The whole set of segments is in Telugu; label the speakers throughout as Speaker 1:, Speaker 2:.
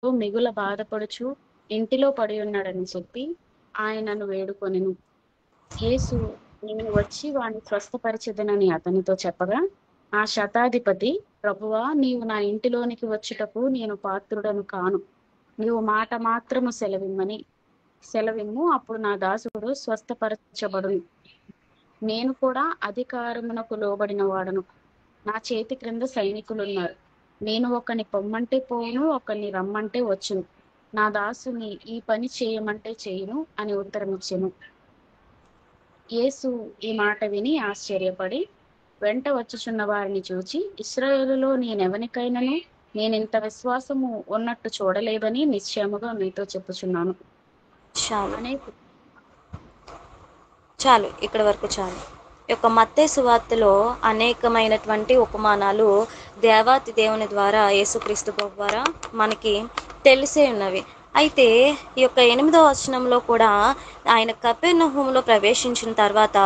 Speaker 1: మిగుల బాధపడుచు ఇంటిలో పడి ఉన్నాడని చెప్పి ఆయనను వేడుకొనెను. యేసు నేను వచ్చి వాని స్వస్థపరచెదనని అతనితో చెప్పగా, ఆ శతాధిపతి ప్రభువా నీవు నా ఇంటిలోనికి వచ్చుటకు నేను పాత్రుడను కాను. నీవు మాట మాత్రము సెలవిమ్ము అప్పుడు నా దాసుడు స్వస్థపరచబడును. నేను కూడా అధికారమునకు లోబడిన వాడను. నా చేతి క్రింద సైనికులున్నారు. నేను ఒకని పొమ్మంటే పోను, ఒకని రమ్మంటే వచ్చును. నా దాసుని ఈ పని చేయమంటే చేయును అని ఉత్తరమిచ్చెను. యేసు ఈ మాట విని ఆశ్చర్యపడి వెంట వచ్చుచున్న వారిని చూచి, ఇశ్రాయేలులో నేనెవనికైనను నేనింత విశ్వాసము ఉన్నట్టు చూడలేదని నిశ్చయముగా మీతో చెప్పుచున్నాను.
Speaker 2: చాలు
Speaker 1: అనేక
Speaker 2: చాలు ఇక్కడ వరకు చాలు. ఈ యొక్క మత్తయి సువార్తలో అనేకమైనటువంటి ఉపమానాలు దేవాతి దేవుని ద్వారా యేసుక్రీస్తు ప్రభు ద్వారా మనకి తెలిసే ఉన్నవి. అయితే ఈ యొక్క 8వ వచనంలో కూడా ఆయన కపెర్నహూములో ప్రవేశించిన తర్వాత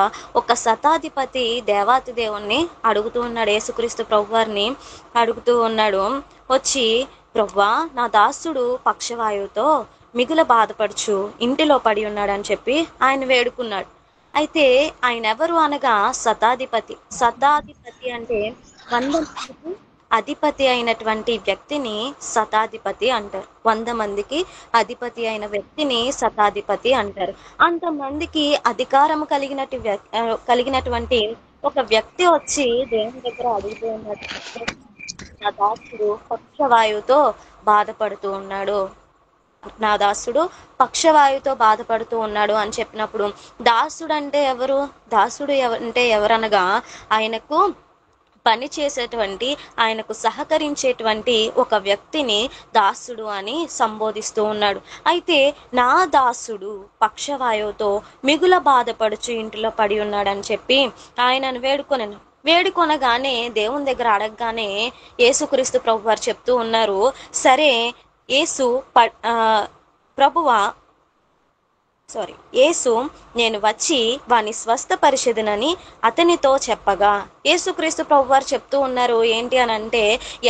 Speaker 2: ఒక శతాధిపతి దేవాతి దేవుణ్ణి అడుగుతూ ఉన్నాడు. యేసుక్రీస్తు ప్రభు వారిని అడుగుతూ ఉన్నాడు. వచ్చి ప్రభువా నా దాసుడు పక్షవాయువుతో మిగుల బాధపడుచు ఇంటిలో పడి ఉన్నాడని చెప్పి ఆయన వేడుకున్నాడు. అయితే ఆయన ఎవరు అనగా శతాధిపతి అంటే 100 మందికి అధిపతి అయినటువంటి వ్యక్తిని శతాధిపతి అంటారు. 100 మందికి అధిపతి అయిన వ్యక్తిని శతాధిపతి అంటారు. అంతమందికి అధికారం కలిగినటువంటి ఒక వ్యక్తి వచ్చి దేవుని దగ్గర అడుగుతూ ఉన్నాడు. నా దాసుడు పక్షవాయువుతో బాధపడుతూ ఉన్నాడు, నా దాసుడు పక్షవాయువుతో బాధపడుతూ ఉన్నాడు అని చెప్పినప్పుడు దాసుడు అంటే ఎవరు? దాసుడు అంటే ఎవరనగా ఆయనకు పని చేసేటువంటి, ఆయనకు సహకరించేటువంటి ఒక వ్యక్తిని దాసుడు అని సంబోధిస్తూ ఉన్నాడు. అయితే నా దాసుడు పక్షవాయువుతో మిగుల బాధపడుచు ఇంటిలో పడి ఉన్నాడని చెప్పి ఆయనను వేడుకొనగానే దేవుని దగ్గర అడగగానే యేసుక్రీస్తు ప్రభు వారు చెప్తూ ఉన్నారు, సరే యేసు ప్రభువా యేసు నేను వచ్చి వాని స్వస్థపరిచెదనని అతనితో చెప్పగా, యేసుక్రీస్తు ప్రభు వారు చెప్తూ ఉన్నారు ఏంటి అని అంటే,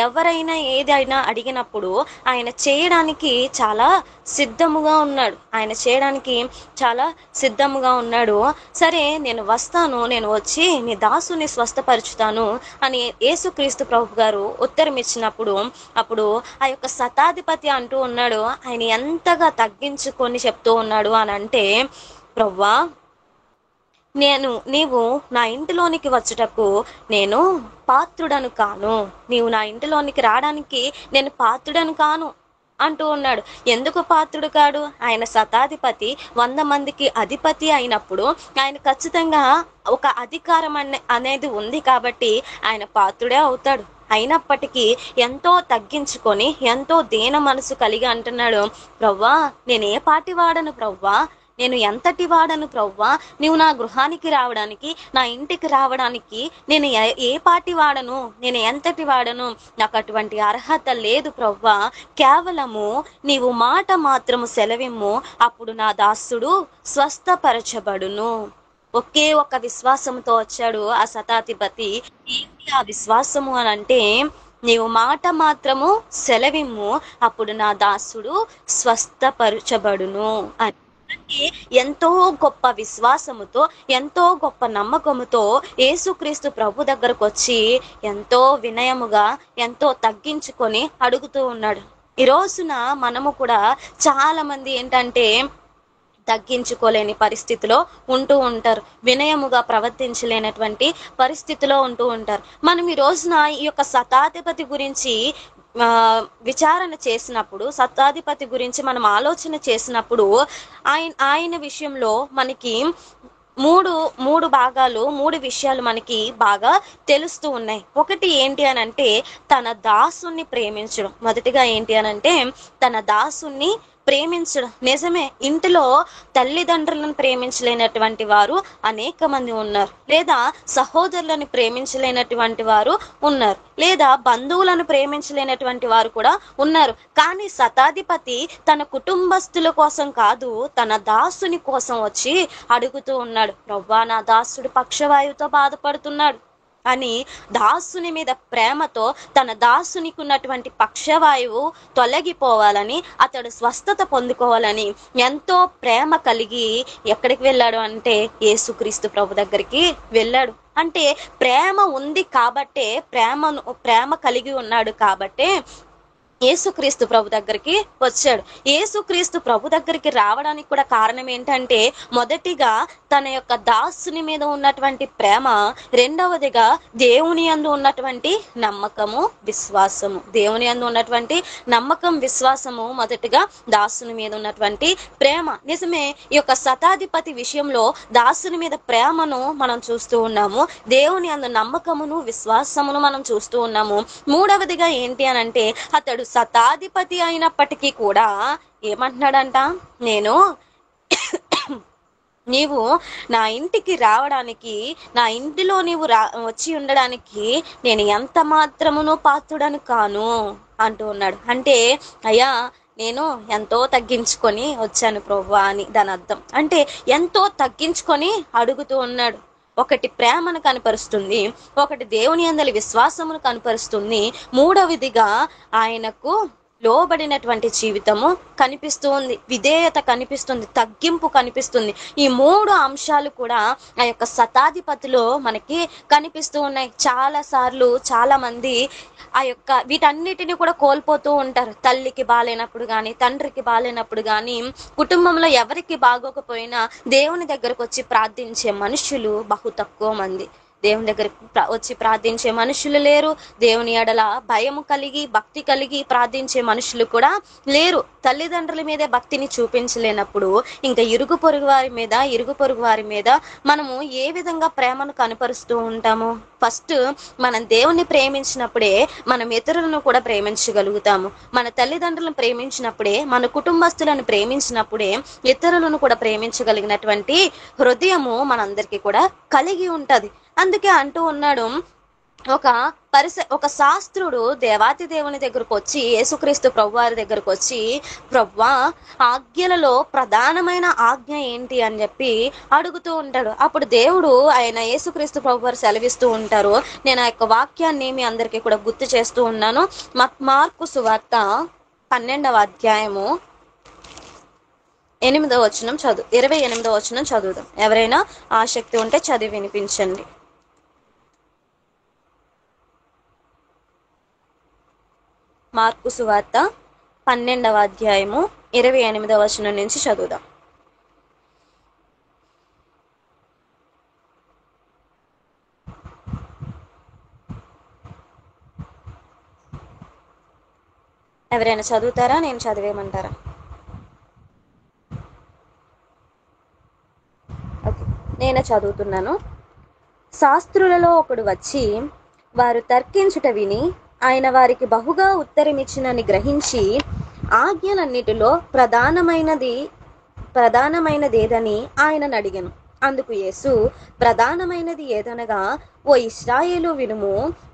Speaker 2: ఎవరైనా ఏదైనా అడిగినప్పుడు ఆయన చేయడానికి చాలా సిద్ధముగా ఉన్నాడు. సరే నేను వస్తాను, నేను వచ్చి నీ దాసుని స్వస్థపరుచుతాను అని యేసుక్రీస్తు ప్రభు గారు ఉత్తరం ఇచ్చినప్పుడు అప్పుడు ఆ యొక్క శతాధిపతి అంటూ ఉన్నాడు, ఆయన ఎంతగా తగ్గించుకొని చెప్తూ ఉన్నాడు అని అంటే, ప్రభువా నీవు నా ఇంటిలోనికి వచ్చుటకు నేను పాత్రుడను కాను, నీవు నా ఇంటిలోనికి రావడానికి నేను పాత్రుడను కాను అంటూ ఉన్నాడు. ఎందుకు పాత్రుడు కాడు? ఆయన శతాధిపతి, 100 మందికి అధిపతి అయినప్పుడు ఆయన ఖచ్చితంగా ఒక అధికారం అనేది ఉంది కాబట్టి ఆయన పాత్రుడే అవుతాడు. అయినప్పటికీ ఎంతో తగ్గించుకొని ఎంతో దీన మనసు కలిగి అంటున్నాడు, ప్రవ్వా నేను ఏ పాటి వాడను ప్రవ్వా, నేను ఎంతటి వాడను ప్రవ్వా, నీవు నా గృహానికి రావడానికి, నా ఇంటికి రావడానికి నేను ఏ పాటి వాడను, నేను ఎంతటి వాడను, నాకు అటువంటి అర్హత లేదు ప్రవ్వా, కేవలము నీవు మాట మాత్రము సెలవిమ్ము అప్పుడు నా దాసుడు స్వస్థపరచబడును. ఒకే ఒక విశ్వాసంతో వచ్చాడు ఆ శతాధిపతి. ఏంటి ఆ విశ్వాసము అని అంటే, నీవు మాట మాత్రము సెలవిమ్ము అప్పుడు నా దాసుడు స్వస్థపరచబడును అని. ఎంతో గొప్ప విశ్వాసముతో ఎంతో గొప్ప నమ్మకముతో యేసుక్రీస్తు ప్రభు దగ్గరకు వచ్చి ఎంతో వినయముగా ఎంతో తగ్గించుకొని అడుగుతూ ఉన్నాడు. ఈ రోజున మనము కూడా చాలా మంది ఏంటంటే తగ్గించుకోలేని పరిస్థితిలో ఉంటూ ఉంటారు, వినయముగా ప్రవర్తించలేనటువంటి పరిస్థితిలో ఉంటూ ఉంటారు. మనం ఈ రోజున ఈ యొక్క శతాధిపతి గురించి విచారణ చేసినప్పుడు, శతాధిపతి గురించి మనం ఆలోచన చేసినప్పుడు ఆయన విషయంలో మనకి మూడు భాగాలు, 3 విషయాలు మనకి బాగా తెలుస్తూ ఉన్నాయి. ఒకటి ఏంటి అని అంటే తన దాసుని ప్రేమించడం. మొదటిగా ఏంటి అని అంటే తన దాసుని ప్రేమించడం. నిజమే, ఇంటిలో తల్లిదండ్రులను ప్రేమించలేనటువంటి వారు అనేక మంది ఉన్నారు, లేదా సహోదరులను ప్రేమించలేనటువంటి వారు ఉన్నారు, లేదా బంధువులను ప్రేమించలేనటువంటి వారు కూడా ఉన్నారు. కానీ శతాధిపతి తన కుటుంబస్తుల కోసం కాదు, తన దాసుని కోసం వచ్చి అడుగుతూ ఉన్నాడు, ప్రవ్వా నా దాసుడు పక్షవాయువుతో బాధపడుతున్నాడు, అని దాసుని మీద ప్రేమతో తన దాసునికి ఉన్నటువంటి పక్షవాయువు తొలగిపోవాలని, అతడు స్వస్థత పొందుకోవాలని ఎంతో ప్రేమ కలిగి ఎక్కడికి వెళ్ళాడు అంటే యేసుక్రీస్తు ప్రభు దగ్గరికి వెళ్ళాడు. అంటే ప్రేమ ఉంది కాబట్టే, ప్రేమ కలిగి ఉన్నాడు కాబట్టే యేసుక్రీస్తు ప్రభు దగ్గరికి వచ్చాడు. యేసుక్రీస్తు ప్రభు దగ్గరికి రావడానికి కూడా కారణం ఏంటంటే, మొదటిగా తన యొక్క దాసుని మీద ఉన్నటువంటి ప్రేమ, రెండవదిగా దేవుని యందు ఉన్నటువంటి నమ్మకము, విశ్వాసము. దేవుని యందు ఉన్నటువంటి నమ్మకం, విశ్వాసము మొదటిగా దాసుని మీద ఉన్నటువంటి ప్రేమ. నిజమే, ఈ యొక్క శతాధిపతి విషయంలో దాసుని మీద ప్రేమను మనం చూస్తూ ఉన్నాము, దేవుని యందు నమ్మకమును, విశ్వాసమును మనం చూస్తూ ఉన్నాము. మూడవదిగా ఏంటి అని అంటే, అతడు శతాధిపతి అయినప్పటికీ కూడా ఏమంటున్నాడంట, నీవు నా ఇంటికి రావడానికి, నా ఇంటిలో నీవు వచ్చి ఉండడానికి నేను ఎంత మాత్రమును పాత్రుడను కాను అంటూ ఉన్నాడు. అంటే అయ్యా, నేను ఎంతో తగ్గించుకొని వచ్చాను ప్రభువా అని దాని అర్థం. అంటే ఎంతో తగ్గించుకొని అడుగుతూ ఉన్నాడు. ఒకటి ప్రేమను కనపరుస్తుంది, ఒకటి దేవుని యందలి విశ్వాసమును కనపరుస్తుంది, మూడవదిగా ఆయనకు లోబడినటువంటి జీవితము కనిపిస్తూ ఉంది, విధేయత కనిపిస్తుంది, తగ్గింపు కనిపిస్తుంది. ఈ మూడు అంశాలు కూడా ఆ యొక్క శతాధిపతిలో మనకి కనిపిస్తూ ఉన్నాయి. చాలా సార్లు చాలా మంది ఆ యొక్క వీటన్నిటిని కూడా కోల్పోతూ ఉంటారు. తల్లికి బాగాలేనప్పుడు కానీ, తండ్రికి బాగాలేనప్పుడు కానీ, కుటుంబంలో ఎవరికి బాగోకపోయినా దేవుని దగ్గరకు వచ్చి ప్రార్థించే మనుషులు బహు తక్కువ మంది. దేవుని దగ్గరికి వచ్చి ప్రార్థించే మనుషులు లేరు. దేవుని ఎడల భయము కలిగి, భక్తి కలిగి ప్రార్థించే మనుషులు కూడా లేరు. తల్లిదండ్రుల మీదే భక్తిని చూపించలేనప్పుడు ఇంకా ఇరుగు పొరుగు వారి మీద మనము ఏ విధంగా ప్రేమను కనపరుస్తూ ఉంటాము? ఫస్ట్ మనం దేవుణ్ణి ప్రేమించినప్పుడే మనం ఇతరులను కూడా ప్రేమించగలుగుతాము. మన తల్లిదండ్రులను ప్రేమించినప్పుడే, మన కుటుంబస్తులను ప్రేమించినప్పుడే ఇతరులను కూడా ప్రేమించగలిగినటువంటి హృదయము మనందరికీ కూడా కలిగి ఉంటది. అందుకే అంటూ ఉన్నాడు, ఒక శాస్త్రుడు దేవాతి దేవుని దగ్గరకు వచ్చి, యేసుక్రీస్తు ప్రభు వారి దగ్గరకు వచ్చి, ప్రభువా, ఆజ్ఞలలో ప్రధానమైన ఆజ్ఞ ఏంటి అని చెప్పి అడుగుతూ ఉంటాడు. అప్పుడు దేవుడు, ఆయన యేసుక్రీస్తు ప్రభు వారు సెలవిస్తూ ఉంటారు. నేను ఆ యొక్క వాక్యాన్ని మీ అందరికీ కూడా గుర్తు చేస్తూ ఉన్నాను. మార్కు సువార్త 12వ అధ్యాయము 28వ వచనం చదువుదాం. ఎవరైనా ఆసక్తి ఉంటే చదివి వినిపించండి. మార్కు సువార్త 12వ అధ్యాయము 28వ వచనం నుంచి చదువుదాం. ఎవరైనా చదువుతారా? నేను చదివేయమంటారా? ఓకే, నేను చదువుతున్నాను. శాస్త్రులలో ఒకడు వచ్చి వారు తర్కించుట విని ఆయన వారికి బహుగా ఉత్తరమిచ్చినని గ్రహించి, ఆజ్ఞలన్నిటిలో ప్రధానమైనదేదని ఆయనను అడిగెను. అందుకు యేసు, ప్రధానమైనది ఏదనగా, ఓ ఇశ్రాయేలు వినుము,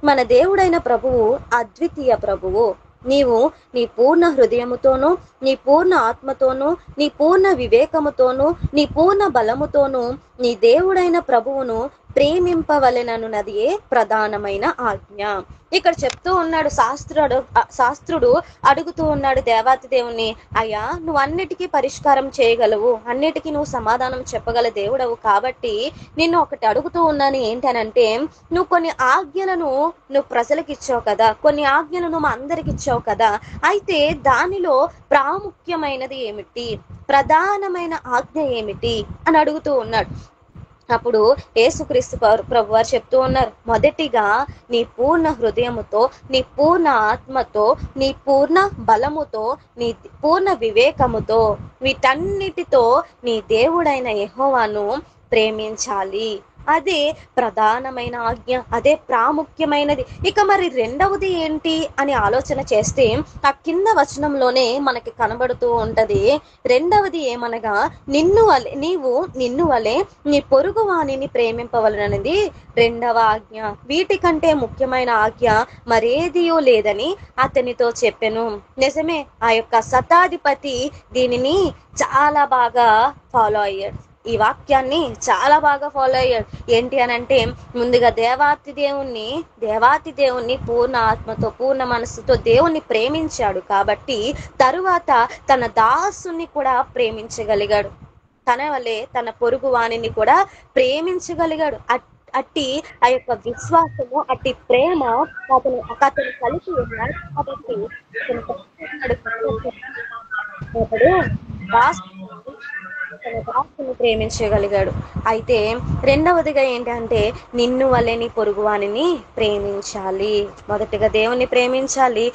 Speaker 2: మన దేవుడైన ప్రభువు అద్వితీయ ప్రభువు. నీవు నీ పూర్ణ హృదయముతోనూ, నీ పూర్ణ ఆత్మతోనూ, నీ పూర్ణ వివేకముతోనూ, నీ పూర్ణ బలముతోనూ నీ దేవుడైన ప్రభువును ప్రేమింపవలెనన్నదే ప్రధానమైన ఆజ్ఞ. ఇక్కడ చెప్తూ ఉన్నాడు, శాస్త్రుడు అడుగుతూ ఉన్నాడు దేవాతి దేవుని, అయ్యా, నువ్వు అన్నిటికీ పరిష్కారం చేయగలవు, అన్నిటికీ నువ్వు సమాధానం చెప్పగల దేవుడవు కాబట్టి నిన్ను ఒకటి అడుగుతూ ఉన్నాను. ఏంటనంటే, నువ్వు కొన్ని ఆజ్ఞలను నువ్వు ప్రజలకు ఇచ్చావు కదా, కొన్ని ఆజ్ఞలను మా అందరికి ఇచ్చావు కదా, అయితే దానిలో ప్రాముఖ్యమైనది ఏమిటి, ప్రధానమైన ఆజ్ఞ ఏమిటి అని అడుగుతూ ఉన్నాడు. అప్పుడు యేసుక్రీస్తు ప్రభు వారు చెప్తూ ఉన్నారు, మొదటిగా నీ పూర్ణ హృదయముతో, నీ పూర్ణ ఆత్మతో, నీ పూర్ణ బలముతో, నీ పూర్ణ వివేకముతో, వీటన్నిటితో నీ దేవుడైన యెహోవాను ప్రేమించాలి. అదే ప్రధానమైన ఆజ్ఞ, అదే ప్రాముఖ్యమైనది. ఇక మరి రెండవది ఏంటి అని ఆలోచన చేస్తే ఆ కింద వచనంలోనే మనకి కనబడుతూ ఉంటది. రెండవది ఏమనగా, నీవు నిన్ను వలె నీ పొరుగు వాణిని ప్రేమింపవలనది రెండవ ఆజ్ఞ. వీటికంటే ముఖ్యమైన ఆజ్ఞ మరేదియో లేదని అతనితో చెప్పెను. నిజమే, ఆ యొక్క శతాధిపతి దీనిని చాలా బాగా ఫాలో అయ్యాడు. ఈ వాక్యాన్ని చాలా బాగా ఫాలో అయ్యాడు. ఏంటి అని అంటే, ముందుగా దేవాతి దేవుణ్ణి పూర్ణ ఆత్మతో పూర్ణ మనస్సుతో దేవుణ్ణి ప్రేమించాడు కాబట్టి తరువాత తన దాసుని కూడా ప్రేమించగలిగాడు. తన వలె తన పొరుగు వాణిని కూడా ప్రేమించగలిగాడు. అట్టి ఆ యొక్క విశ్వాసము, అట్టి ప్రేమ అతను కలిగి ఉన్నాడు కాబట్టి అతడు తన దాసుని ప్రేమించగలిగాడు. అయితే రెండవదిగా ఏంటంటే, నిన్ను వలె నీ పొరుగు వాణిని ప్రేమించాలి. మొదటిగా దేవుని ప్రేమించాలి,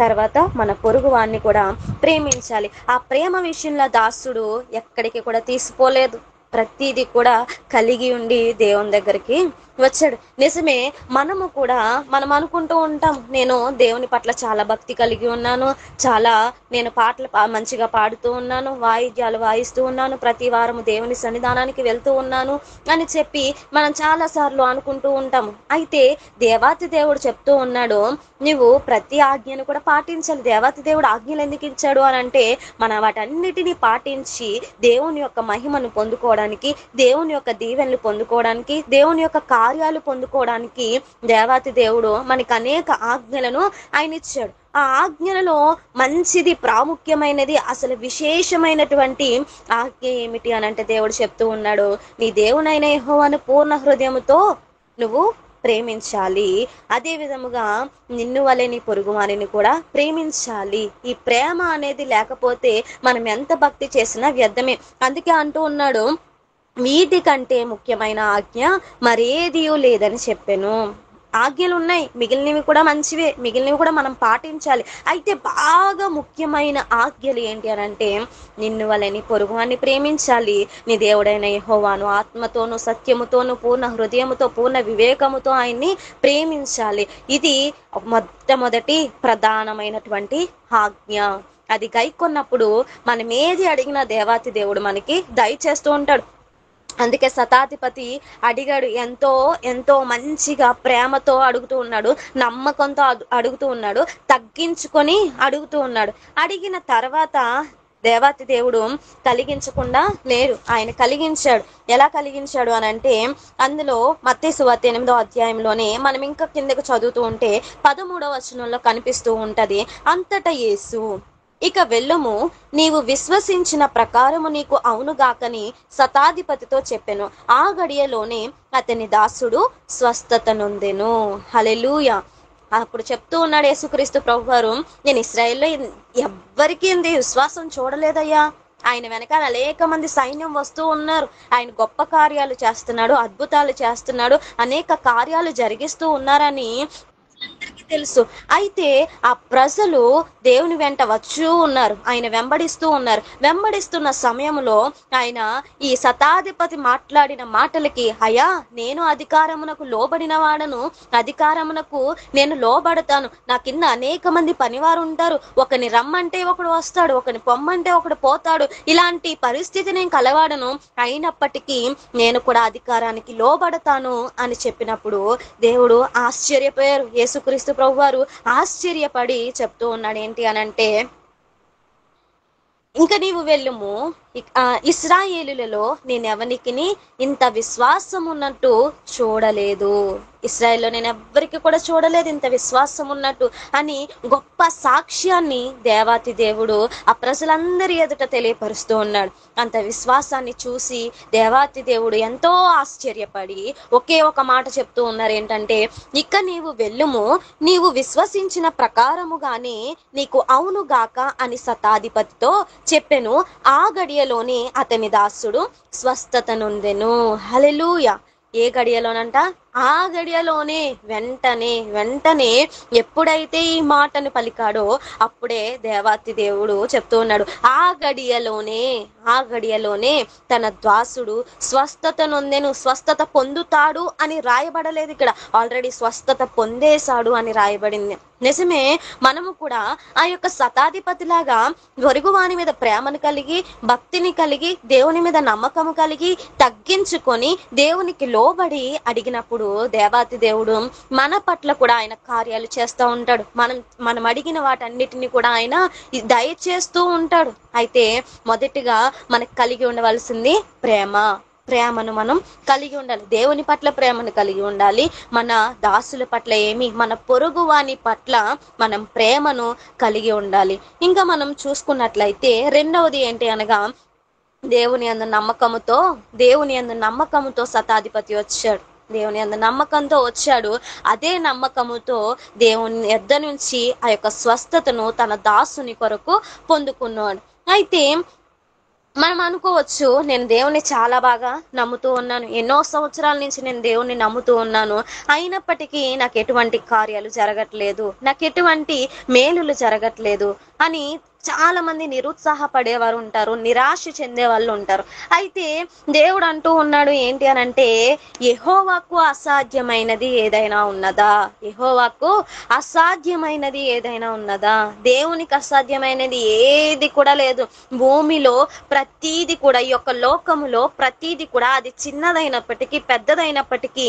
Speaker 2: తర్వాత మన పొరుగు వాణ్ణి కూడా ప్రేమించాలి. ఆ ప్రేమ విషయంలో దాసుడు ఎక్కడికి కూడా తీసిపోలేదు. ప్రతిదీ కూడా కలిగి ఉండి దేవుని దగ్గరికి వచ్చాడు. నిజమే, మనం అనుకుంటూ ఉంటాం, నేను దేవుని పట్ల చాలా భక్తి కలిగి ఉన్నాను, నేను పాటలు మంచిగా పాడుతూ ఉన్నాను, వాయిద్యాలు వాయిస్తూ ఉన్నాను, ప్రతి వారము దేవుని సన్నిధానానికి వెళ్తూ ఉన్నాను అని చెప్పి మనం చాలా సార్లు అనుకుంటూ ఉంటాము. అయితే దేవాతి దేవుడు చెప్తూ ఉన్నాడు, నువ్వు ప్రతి ఆజ్ఞను కూడా పాటించాలి. దేవాతి దేవుడు ఆజ్ఞలు ఎందుకు ఇచ్చాడు అని అంటే, మనం వాటన్నిటిని పాటించి దేవుని యొక్క మహిమను పొందుకోవడానికి, దేవుని యొక్క దీవెనలు పొందుకోవడానికి, దేవుని యొక్క కార్యాలు పొందుకోవడానికి దేవాతి దేవుడు మనకి అనేక ఆజ్ఞలను ఆయన ఇచ్చాడు. ఆ ఆజ్ఞలలో మంచిది, ప్రాముఖ్యమైనది, అసలు విశేషమైనటువంటి ఆజ్ఞ ఏమిటి అని అంటే, దేవుడు చెప్తూ ఉన్నాడు, నీ దేవునైన యెహోవాను పూర్ణ హృదయముతో నువ్వు ప్రేమించాలి, అదే విధముగా నిన్ను వలె నీ పొరుగు వారిని కూడా ప్రేమించాలి. ఈ ప్రేమ అనేది లేకపోతే మనం ఎంత భక్తి చేసినా వ్యర్థమే. అందుకే అంటూ ఉన్నాడు, వీటికంటే ముఖ్యమైన ఆజ్ఞ మరేది లేదని చెప్పాను. ఆజ్ఞలు ఉన్నాయి, మిగిలినవి కూడా మంచివే, మిగిలినవి కూడా మనం పాటించాలి. అయితే బాగా ముఖ్యమైన ఆజ్ఞలు ఏంటి అని అంటే, నిన్ను వలె నీ పొరుగువాన్ని ప్రేమించాలి, నీ దేవుడైన యెహోవాను ఆత్మతోను సత్యముతోను పూర్ణ హృదయముతో పూర్ణ వివేకముతో ఆయన్ని ప్రేమించాలి. ఇది మొట్టమొదటి ప్రధానమైనటువంటి ఆజ్ఞ. అది గైకొన్నప్పుడు మనం ఏది అడిగినా దేవాతి దేవుడు మనకి దయచేస్తూ ఉంటాడు. అందుకే శతాధిపతి అడిగాడు, ఎంతో ఎంతో మంచిగా ప్రేమతో అడుగుతూ ఉన్నాడు, నమ్మకంతో అడుగుతూ ఉన్నాడు, తగ్గించుకొని అడుగుతూ ఉన్నాడు. అడిగిన తర్వాత దేవాతి దేవుడు కలిగించకుండా లేరు, ఆయన కలిగించాడు. ఎలా కలిగించాడు అని అంటే, అందులో మత్తయి సువార్త 8వ అధ్యాయంలోనే మనం ఇంకా కిందకు చదువుతూ ఉంటే 13వ వచనంలో కనిపిస్తూ ఉంటది, అంతటా యేసు, ఇక వెళ్ళుము, నీవు విశ్వసించిన ప్రకారము నీకు అవునుగాకని శతాధిపతితో చెప్పెను. ఆ గడియలోనే అతని దాసుడు స్వస్థత నొందెను. హల్లెలూయా. అప్పుడు చెప్తూ ఉన్నాడు యేసుక్రీస్తు ప్రభువారు, నేను ఇశ్రాయేల్లో ఎవ్వరికీ విశ్వాసం చూడలేదయ్యా. ఆయన వెనకాల అనేక మంది సైన్యం వస్తూ ఉన్నారు, ఆయన గొప్ప కార్యాలు చేస్తున్నాడు, అద్భుతాలు చేస్తున్నాడు, అనేక కార్యాలు జరిగిస్తూ ఉన్నారని అందరికీ తెలుసు. అయితే ఆ ప్రజలు దేవుని వెంట వచ్చూ ఉన్నారు, ఆయన వెంబడిస్తూ ఉన్నారు. వెంబడిస్తున్న సమయంలో ఆయన ఈ శతాధిపతి మాట్లాడిన మాటలకి, అయ్యా, నేను అధికారమునకు లోబడిన వాడను, అధికారమునకు నేను లోబడతాను, నా కింద అనేక మంది పనివారు ఉంటారు, ఒకని రమ్మంటే ఒకడు వస్తాడు, ఒకని పొమ్మంటే ఒకడు పోతాడు, ఇలాంటి పరిస్థితి నేను కలవాడను, అయినప్పటికీ నేను కూడా అధికారానికి లోబడతాను అని చెప్పినప్పుడు దేవుడు ఆశ్చర్యపోయారు. యేసుక్రీస్తు ప్రభువారు ఆశ్చర్యపడి చెప్తూ ఉన్నాడు ఏంటి అనంటే, ఇంకా నీవు వెళ్ళుము, ఇశ్రాయేలులలో నేను ఎవరికి ఇంత విశ్వాసం ఉన్నట్టు చూడలేదు, ఇశ్రాయేల్లో నేను ఎవ్వరికి కూడా చూడలేదు ఇంత విశ్వాసం ఉన్నట్టు అని గొప్ప సాక్ష్యాన్ని దేవాతి దేవుడు ఆ ప్రజలందరి ఎదుట తెలియపరుస్తూ ఉన్నాడు. అంత విశ్వాసాన్ని చూసి దేవాతి దేవుడు ఎంతో ఆశ్చర్యపడి ఒకే ఒక మాట చెప్తూ ఉన్నారు ఏంటంటే, ఇక నీవు వెళ్ళుము, నీవు విశ్వసించిన ప్రకారముగానే నీకు అవును గాక అని శతాధిపతితో చెప్పెను. ఆ గడియలోనే అతని దాసుడు స్వస్థత నొందెను. హల్లెలూయా. ఏ గడియలోనంట? ఆ గడియలోనే, వెంటనే ఎప్పుడైతే ఈ మాటను పలికాడో అప్పుడే దేవాతి దేవుడు చెప్తూ ఉన్నాడు, ఆ గడియలోనే తన దాసుడు స్వస్థత నొందెను. స్వస్థత పొందుతాడు అని రాయబడలేదు ఇక్కడ, ఆల్రెడీ స్వస్థత పొందేశాడు అని రాయబడింది. నిజమే, మనము కూడా ఆ యొక్క శతాధిపతిలాగా పొరుగువాని మీద ప్రేమను కలిగి, భక్తిని కలిగి, దేవుని మీద నమ్మకము కలిగి, తగ్గించుకొని దేవునికి లోబడి అడిగినప్పుడు దేవాతి దేవుడు మన పట్ల కూడా ఆయన కార్యాలు చేస్తూ ఉంటాడు. మనం అడిగిన వాటన్నిటిని కూడా ఆయన దయచేస్తూ ఉంటాడు. అయితే మొదటిగా మనకు కలిగి ఉండవలసింది ప్రేమను మనం కలిగి ఉండాలి. దేవుని పట్ల ప్రేమను కలిగి ఉండాలి. మన దాసుల పట్ల మన పొరుగు వాని పట్ల మనం ప్రేమను కలిగి ఉండాలి. ఇంకా మనం చూసుకున్నట్లయితే రెండవది ఏంటి అనగా దేవుని యందు నమ్మకముతో శతాధిపతి వచ్చాడు. దేవుని యందు నమ్మకంతో వచ్చాడు. అదే నమ్మకముతో దేవుని యొద్ద నుంచి ఆ యొక్క స్వస్థతను తన దాసుని కొరకు పొందుకున్నాడు. అయితే మనం అనుకోవచ్చు, నేను దేవుని చాలా బాగా నమ్ముతూ ఉన్నాను, ఎన్నో సంవత్సరాల నుంచి నేను దేవుని నమ్ముతూ ఉన్నాను, అయినప్పటికీ నాకు ఎటువంటి కార్యాలు జరగట్లేదు, నాకు ఎటువంటి మేలులు జరగట్లేదు అని చాలా మంది నిరుత్సాహపడేవారు ఉంటారు, నిరాశ చెందే వాళ్ళు ఉంటారు. అయితే దేవుడు అంటూ ఉన్నాడు ఏంటి అని అంటే, యెహోవాకు అసాధ్యమైనది ఏదైనా ఉన్నదా? యెహోవాకు అసాధ్యమైనది ఏదైనా ఉన్నదా? దేవునికి అసాధ్యమైనది ఏది కూడా లేదు. భూమిలో ప్రతీది కూడా, ఈ యొక్క లోకములో ప్రతీది కూడా, అది చిన్నదైనప్పటికీ పెద్దదైనప్పటికీ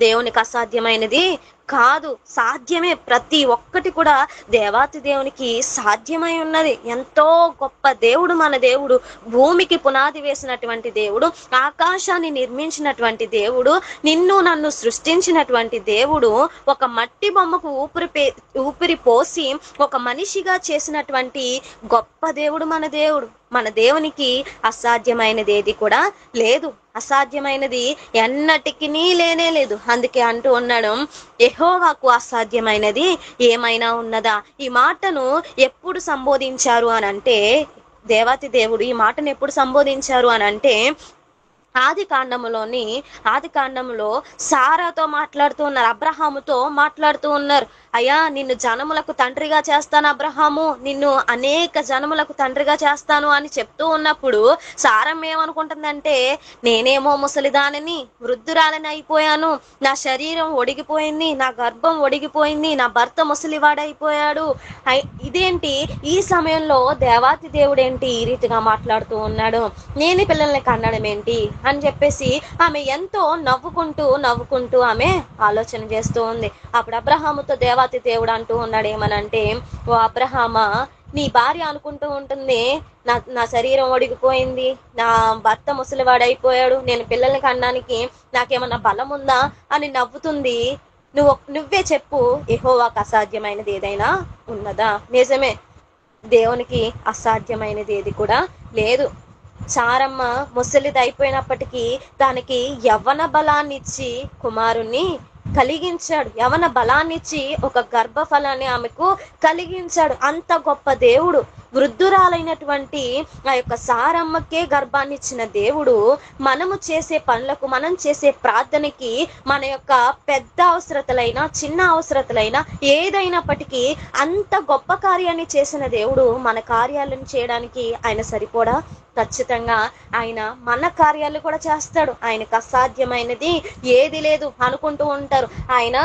Speaker 2: దేవునికి అసాధ్యమైనది కాదు, సాధ్యమే. ప్రతి ఒక్కటి కూడా దేవాతి దేవునికి సాధ్యమై ఉన్నది. ఎంతో గొప్ప దేవుడు మన దేవుడు. భూమికి పునాది వేసినటువంటి దేవుడు, ఆకాశాన్ని నిర్మించినటువంటి దేవుడు, నిన్ను నన్ను సృష్టించినటువంటి దేవుడు, ఒక మట్టి బొమ్మకు ఊపిరి పోసి ఒక మనిషిగా చేసినటువంటి గొప్ప దేవుడు మన దేవుడు. మన దేవునికి అసాధ్యమైనది ఏది కూడా లేదు. అసాధ్యమైనది ఎన్నటికి లేనే లేదు. అందుకే అంటూ ఉన్నాడు, యెహోవాకు అసాధ్యమైనది ఏమైనా ఉన్నదా? ఈ మాటను ఎప్పుడు సంబోధించారు అని అంటే, దేవాతి దేవుడు ఈ మాటను ఎప్పుడు సంబోధించారు అని అంటే, ఆది కాండములో సారాతో మాట్లాడుతూ ఉన్నారు, అబ్రహాముతో మాట్లాడుతూ ఉన్నారు. అయ్యా, నిన్ను జనములకు తండ్రిగా చేస్తాను అబ్రహాము, నిన్ను అనేక జనములకు తండ్రిగా చేస్తాను అని చెప్తూ ఉన్నప్పుడు సారమ్మ ఏమనుకుంటుందంటే, నేనేమో ముసలిదానని, వృద్ధురాలని అయిపోయాను, నా శరీరం ఒడిగిపోయింది, నా గర్భం ఒడిగిపోయింది, నా భర్త ముసలివాడైపోయాడు, ఇదేంటి ఈ సమయంలో దేవాతి దేవుడేంటి ఈ రీతిగా మాట్లాడుతూ ఉన్నాడు, నేను పిల్లల్ని కనడం ఏంటి అని చెప్పేసి ఆమె ఎంతో నవ్వుకుంటూ ఆమె ఆలోచన చేస్తూ ఉంది. అప్పుడు అబ్రహాముతో దేవాతి దేవుడు అంటూ ఉన్నాడు ఏమనంటే, ఓ అబ్రహామా, నీ భార్య అనుకుంటూ ఉంటుంది, నా శరీరం ఒడిగిపోయింది, నా భర్త ముసలివాడైపోయాడు, నేను పిల్లల్ని కనడానికి నాకేమన్నా బలం ఉందా అని నవ్వుతుంది. నువ్వే చెప్పు, యెహోవాకు అసాధ్యమైనది ఏదైనా ఉన్నదా? నిజమే, దేవునికి అసాధ్యమైనది ఏది కూడా లేదు. సారమ్మ ముసలిది అయిపోయినప్పటికీ దానికి యవ్వన బలాన్ని ఇచ్చి కుమారుణ్ణి కలిగించాడు. యవన బలాన్నిచ్చి ఒక గర్భఫలాన్ని ఆమెకు కలిగించాడు. అంత గొప్ప దేవుడు. వృద్ధురాలైనటువంటి ఆ యొక్క సారమ్మకే గర్భాన్ని ఇచ్చిన దేవుడు మనము చేసే పనులకు, మనం చేసే ప్రార్థనకి, మన యొక్క పెద్ద అవసరతలైనా చిన్న అవసరతలైనా ఏదైనప్పటికీ అంత గొప్ప కార్యాన్ని చేసిన దేవుడు మన కార్యాలను చేయడానికి ఆయన సరిపోడా? ఖచ్చితంగా ఆయన మన కార్యాలు కూడా చేస్తాడు. ఆయనకు అసాధ్యమైనది ఏది లేదు అనుకుంటూ ఉంటారు. ఆయన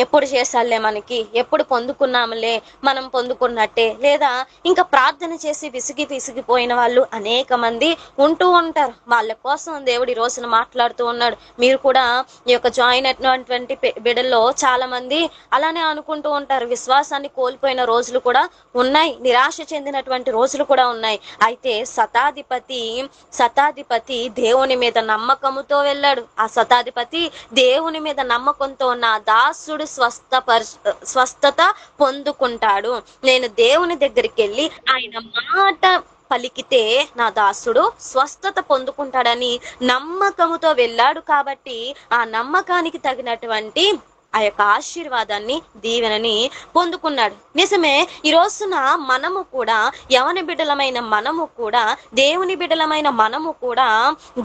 Speaker 2: ఎప్పుడు చేశాలే, మనకి ఎప్పుడు పొందుకున్నాములే, మనం పొందుకున్నట్టే, లేదా ఇంకా ప్రార్థన చేసి విసిగిపోయిన వాళ్ళు అనేక మంది ఉంటూ ఉంటారు. వాళ్ళ కోసం దేవుడి రోజున మాట్లాడుతూ ఉన్నాడు. మీరు కూడా ఈ యొక్క జాయిన్ అయినటువంటి బిడ్డల్లో చాలా మంది అలానే అనుకుంటూ ఉంటారు. విశ్వాసాన్ని కోల్పోయిన రోజులు కూడా ఉన్నాయి, నిరాశ చెందినటువంటి రోజులు కూడా ఉన్నాయి. అయితే శతాధిపతి దేవుని మీద నమ్మకముతో వెళ్ళాడు. ఆ శతాధిపతి దేవుని మీద నమ్మకంతో, నా దాసుడు స్వస్థత పొందుకుంటాడు, నేను దేవుని దగ్గరికి వెళ్ళి ఆయన మాట పలికితే నా దాసుడు స్వస్థత పొందుకుంటాడని నమ్మకముతో వెళ్ళాడు. కాబట్టి ఆ నమ్మకానికి తగినటువంటి ఆ యొక్క ఆశీర్వాదాన్ని, దీవెనని పొందుకున్నాడు. నిజమే, ఈ రోజున మనము కూడా, యవన బిడ్డలమైన మనము కూడా, దేవుని బిడ్డలమైన మనము కూడా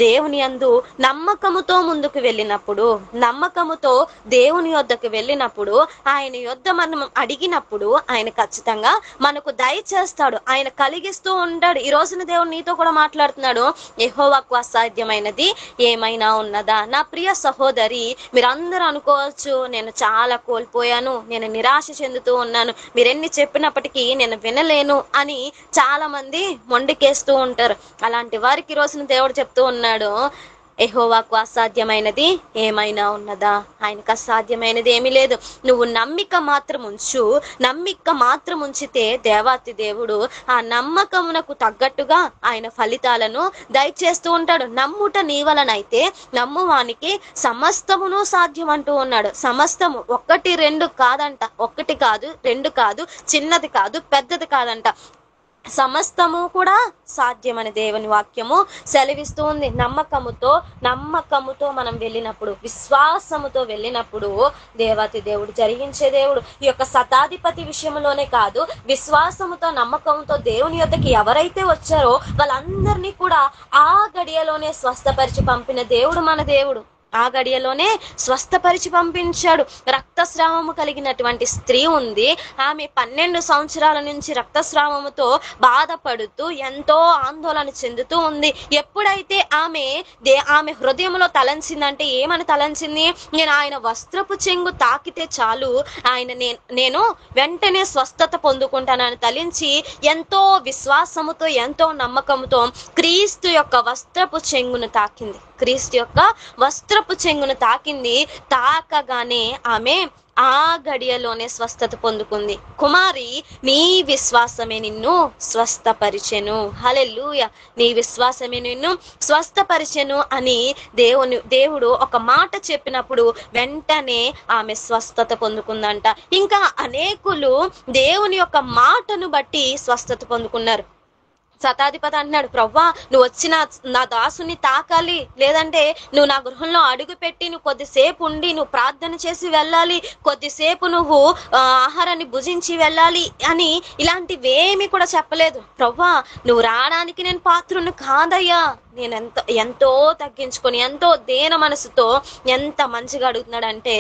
Speaker 2: దేవుని యందు నమ్మకముతో ముందుకు వెళ్ళినప్పుడు, నమ్మకముతో దేవుని యొద్దకు వెళ్ళినప్పుడు, ఆయన యొద్ద మనం అడిగినప్పుడు ఆయన ఖచ్చితంగా మనకు దయచేస్తాడు, ఆయన కలిగిస్తూ ఉంటాడు. ఈ రోజున దేవుడు నీతో కూడా మాట్లాడుతున్నాడు, యెహోవాకు అసాధ్యమైనది ఏమైనా ఉన్నదా? నా ప్రియ సహోదరి, మీరందరూ అనుకోవచ్చు, నేను చాలా కోల్పోయాను, నేను నిరాశ చెందుతూ ఉన్నాను, మీరెన్ని చెప్పినప్పటికీ నేను వినలేను అని చాలా మంది మొండికేస్తూ ఉంటారు. అలాంటి వారికి ఈ రోజున దేవుడు చెప్తూ ఉన్నాడు, యెహోవాకు అసాధ్యమైనది ఏమైనా ఉన్నదా? ఆయనకు అసాధ్యమైనది ఏమీ లేదు. నువ్వు నమ్మిక మాత్రం ఉంచు. నమ్మిక మాత్రం ఉంచితే దేవాతి దేవుడు ఆ నమ్మకమునకు తగ్గట్టుగా ఆయన ఫలితాలను దయచేస్తూ ఉంటాడు. నమ్ముట నీ వలనైతే నమ్మువానికి సమస్తమును సాధ్యం అంటూ ఉన్నాడు. సమస్తము, ఒకటి రెండు కాదంట. ఒకటి కాదు, రెండు కాదు, చిన్నది కాదు, పెద్దది కాదంట. సమస్తము కూడా సాధ్యమని దేవుని వాక్యము సెలవిస్తూ ఉంది. నమ్మకముతో మనం వెళ్ళినప్పుడు, విశ్వాసముతో వెళ్ళినప్పుడు దేవాతి దేవుడు జరిగించే దేవుడు. ఈ యొక్క శతాధిపతి విషయంలోనే కాదు, విశ్వాసముతో నమ్మకంతో దేవుని యొద్దకి ఎవరైతే వచ్చారో వాళ్ళందరినీ కూడా ఆ గడియలోనే స్వస్థపరిచి పంపిన దేవుడు మన దేవుడు. ఆ గడియలోనే స్వస్థపరిచి పంపించాడు. రక్తస్రావము కలిగినటువంటి స్త్రీ ఉంది. ఆమె 12 సంవత్సరాల నుంచి రక్తస్రావముతో బాధపడుతూ ఎంతో ఆందోళన చెందుతూ ఉంది. ఎప్పుడైతే ఆమె హృదయంలో తలంచిందంటే ఏమని తలంచింది? నేను ఆయన వస్త్రపు చెంగు తాకితే చాలు, నేను వెంటనే స్వస్థత పొందుకుంటానని తలించి ఎంతో విశ్వాసముతో ఎంతో నమ్మకంతో క్రీస్తు యొక్క వస్త్రపు చెంగును తాకింది. క్రీస్తు యొక్క వస్త్రపు చెంగును తాకింది. తాకగానే ఆమె ఆ గడియలోనే స్వస్థత పొందుకుంది. కుమారి, నీ విశ్వాసమే నిన్ను స్వస్థపరిచెను. హల్లెలూయా. నీ విశ్వాసమే నిన్ను స్వస్థపరిచెను అని దేవుడు ఒక మాట చెప్పినప్పుడు వెంటనే ఆమె స్వస్థత పొందుకుందంట. ఇంకా అనేకులు దేవుని యొక్క మాటను బట్టి స్వస్థత పొందుకున్నారు. శతాధిపతి అంటున్నాడు, ప్రవ్వా నువ్వు వచ్చి నా దాసుని తాకాలి, లేదంటే నువ్వు నా గృహంలో అడుగు పెట్టి నువ్వు కొద్దిసేపు ఉండి నువ్వు ప్రార్థన చేసి వెళ్ళాలి, కొద్దిసేపు నువ్వు ఆహారాన్ని భుజించి వెళ్ళాలి అని ఇలాంటివేమీ కూడా చెప్పలేదు. ప్రవ్వా నువ్వు రావడానికి నేను పాత్రుని కాదయ్యా. నేను ఎంతో తగ్గించుకొని ఎంతో దేన మనసుతో ఎంత మంచిగా అడుగుతున్నాడంటే,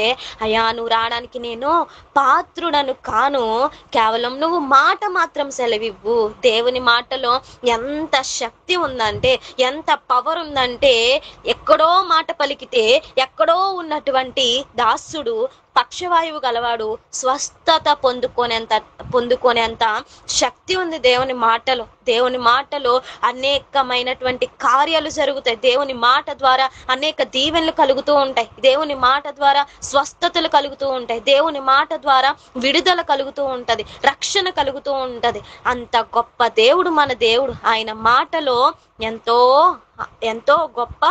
Speaker 2: అయ్యా నువ్వు రావడానికి నేను పాత్రుడను కాను, కేవలం నువ్వు మాట మాత్రం సెలవివ్వు. దేవుని మాటలో ఎంత శక్తి ఉందంటే, ఎంత పవర్ ఉందంటే, ఎక్కడో మాట పలికితే ఎక్కడో ఉన్నటువంటి దాసుడు, పక్షవాయువు గలవాడు స్వస్థత పొందుకునేంత శక్తి ఉంది దేవుని మాటలో. దేవుని మాటలో అనేకమైనటువంటి కార్యాలు జరుగుతాయి. దేవుని మాట ద్వారా అనేక దీవెనలు కలుగుతూ ఉంటాయి. దేవుని మాట ద్వారా స్వస్థతలు కలుగుతూ ఉంటాయి. దేవుని మాట ద్వారా విడుదల కలుగుతూ ఉంటది, రక్షణ కలుగుతూ ఉంటది. అంత గొప్ప దేవుడు మన దేవుడు. ఆయన మాటలో ఎంతో గొప్ప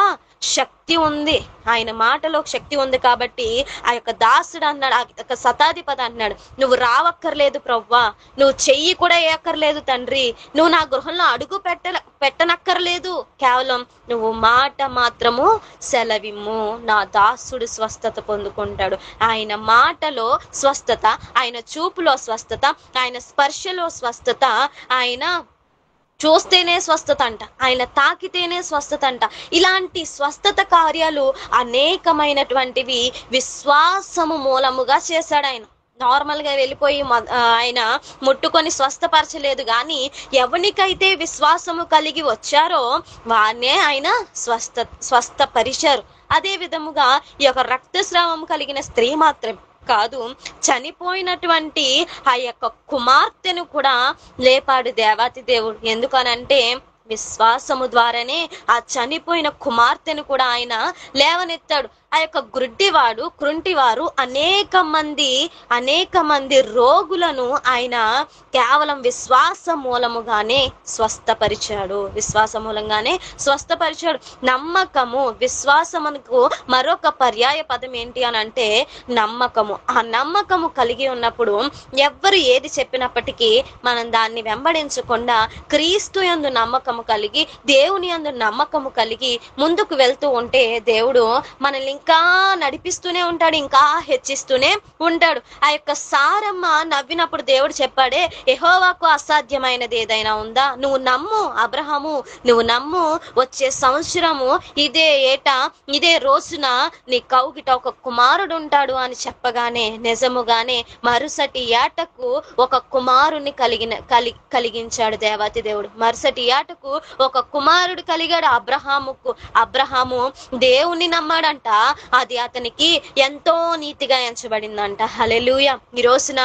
Speaker 2: శక్తి ఉంది. ఆయన మాటలో శక్తి ఉంది కాబట్టి ఆ యొక్క దాసుడు అన్నాడు, ఆ యొక్క శతాధిపతి అన్నాడు, నువ్వు రావక్కర్లేదు ప్రవ్వా, నువ్వు చెయ్యి కూడా వేయక్కర్లేదు తండ్రి, నువ్వు నా గృహంలో అడుగు పెట్టనక్కర్లేదు, కేవలం నువ్వు మాట మాత్రము సెలవిమ్ము, నా దాసుడు స్వస్థత పొందుకుంటాడు. ఆయన మాటలో స్వస్థత, ఆయన చూపులో స్వస్థత, ఆయన స్పర్శలో స్వస్థత, ఆయన చూస్తేనే స్వస్థత అంట, ఆయన తాకితేనే స్వస్థత అంట. ఇలాంటి స్వస్థత కార్యాలు అనేకమైనటువంటివి విశ్వాసము మూలముగా చేశాడు ఆయన. నార్మల్ గా వెళ్ళిపోయి ఆయన ముట్టుకొని స్వస్థపరచలేదు, కానీ ఎవరికైతే విశ్వాసము కలిగి వచ్చారో వారినే ఆయన స్వస్థపరిచారు. అదే విధముగా ఈ యొక్క రక్తస్రావం కలిగిన స్త్రీ మాత్రం కాదు, చనిపోయినటువంటి ఆ యొక్క కుమార్తెను కూడా లేపాడు దేవాతి దేవుడు. ఎందుకనంటే విశ్వాసము ద్వారానే ఆ చనిపోయిన కుమార్తెను కూడా ఆయన లేవనెత్తాడు. ఆ యొక్క కృంటివారు అనేక మంది రోగులను ఆయన కేవలం విశ్వాస మూలంగానే స్వస్థపరిచాడు. నమ్మకము, విశ్వాసమునకు మరొక పర్యాయ పదం ఏంటి అని అంటే నమ్మకము. ఆ నమ్మకము కలిగి ఉన్నప్పుడు ఎవ్వరు ఏది చెప్పినప్పటికీ మనం దాన్ని వెంబడించకుండా క్రీస్తు యందు నమ్మకము కలిగి, దేవుని యందు నమ్మకము కలిగి ముందుకు వెళ్తూ ఉంటే దేవుడు మనల్ని ఇంకా నడిపిస్తూనే ఉంటాడు, ఇంకా హెచ్చిస్తూనే ఉంటాడు. ఆ యొక్క సారమ్మ నవ్వినప్పుడు దేవుడు చెప్పాడే, యెహోవాకు అసాధ్యమైనది ఏదైనా ఉందా? నువ్వు నమ్ము అబ్రహాము, నువ్వు నమ్ము, వచ్చే సంవత్సరము ఇదే రోజున నీ కౌగిట ఒక కుమారుడు ఉంటాడు అని చెప్పగానే నిజముగానే మరుసటి ఏటకు ఒక కుమారుని కలిగించాడు దేవాతి దేవుడు. మరుసటి ఏటకు ఒక కుమారుడు కలిగాడు అబ్రహాము దేవుని నమ్మాడంట, అది అతనికి ఎంతో నీతిగా ఎంచబడిందంట. హల్లెలూయా. ఈ రోజున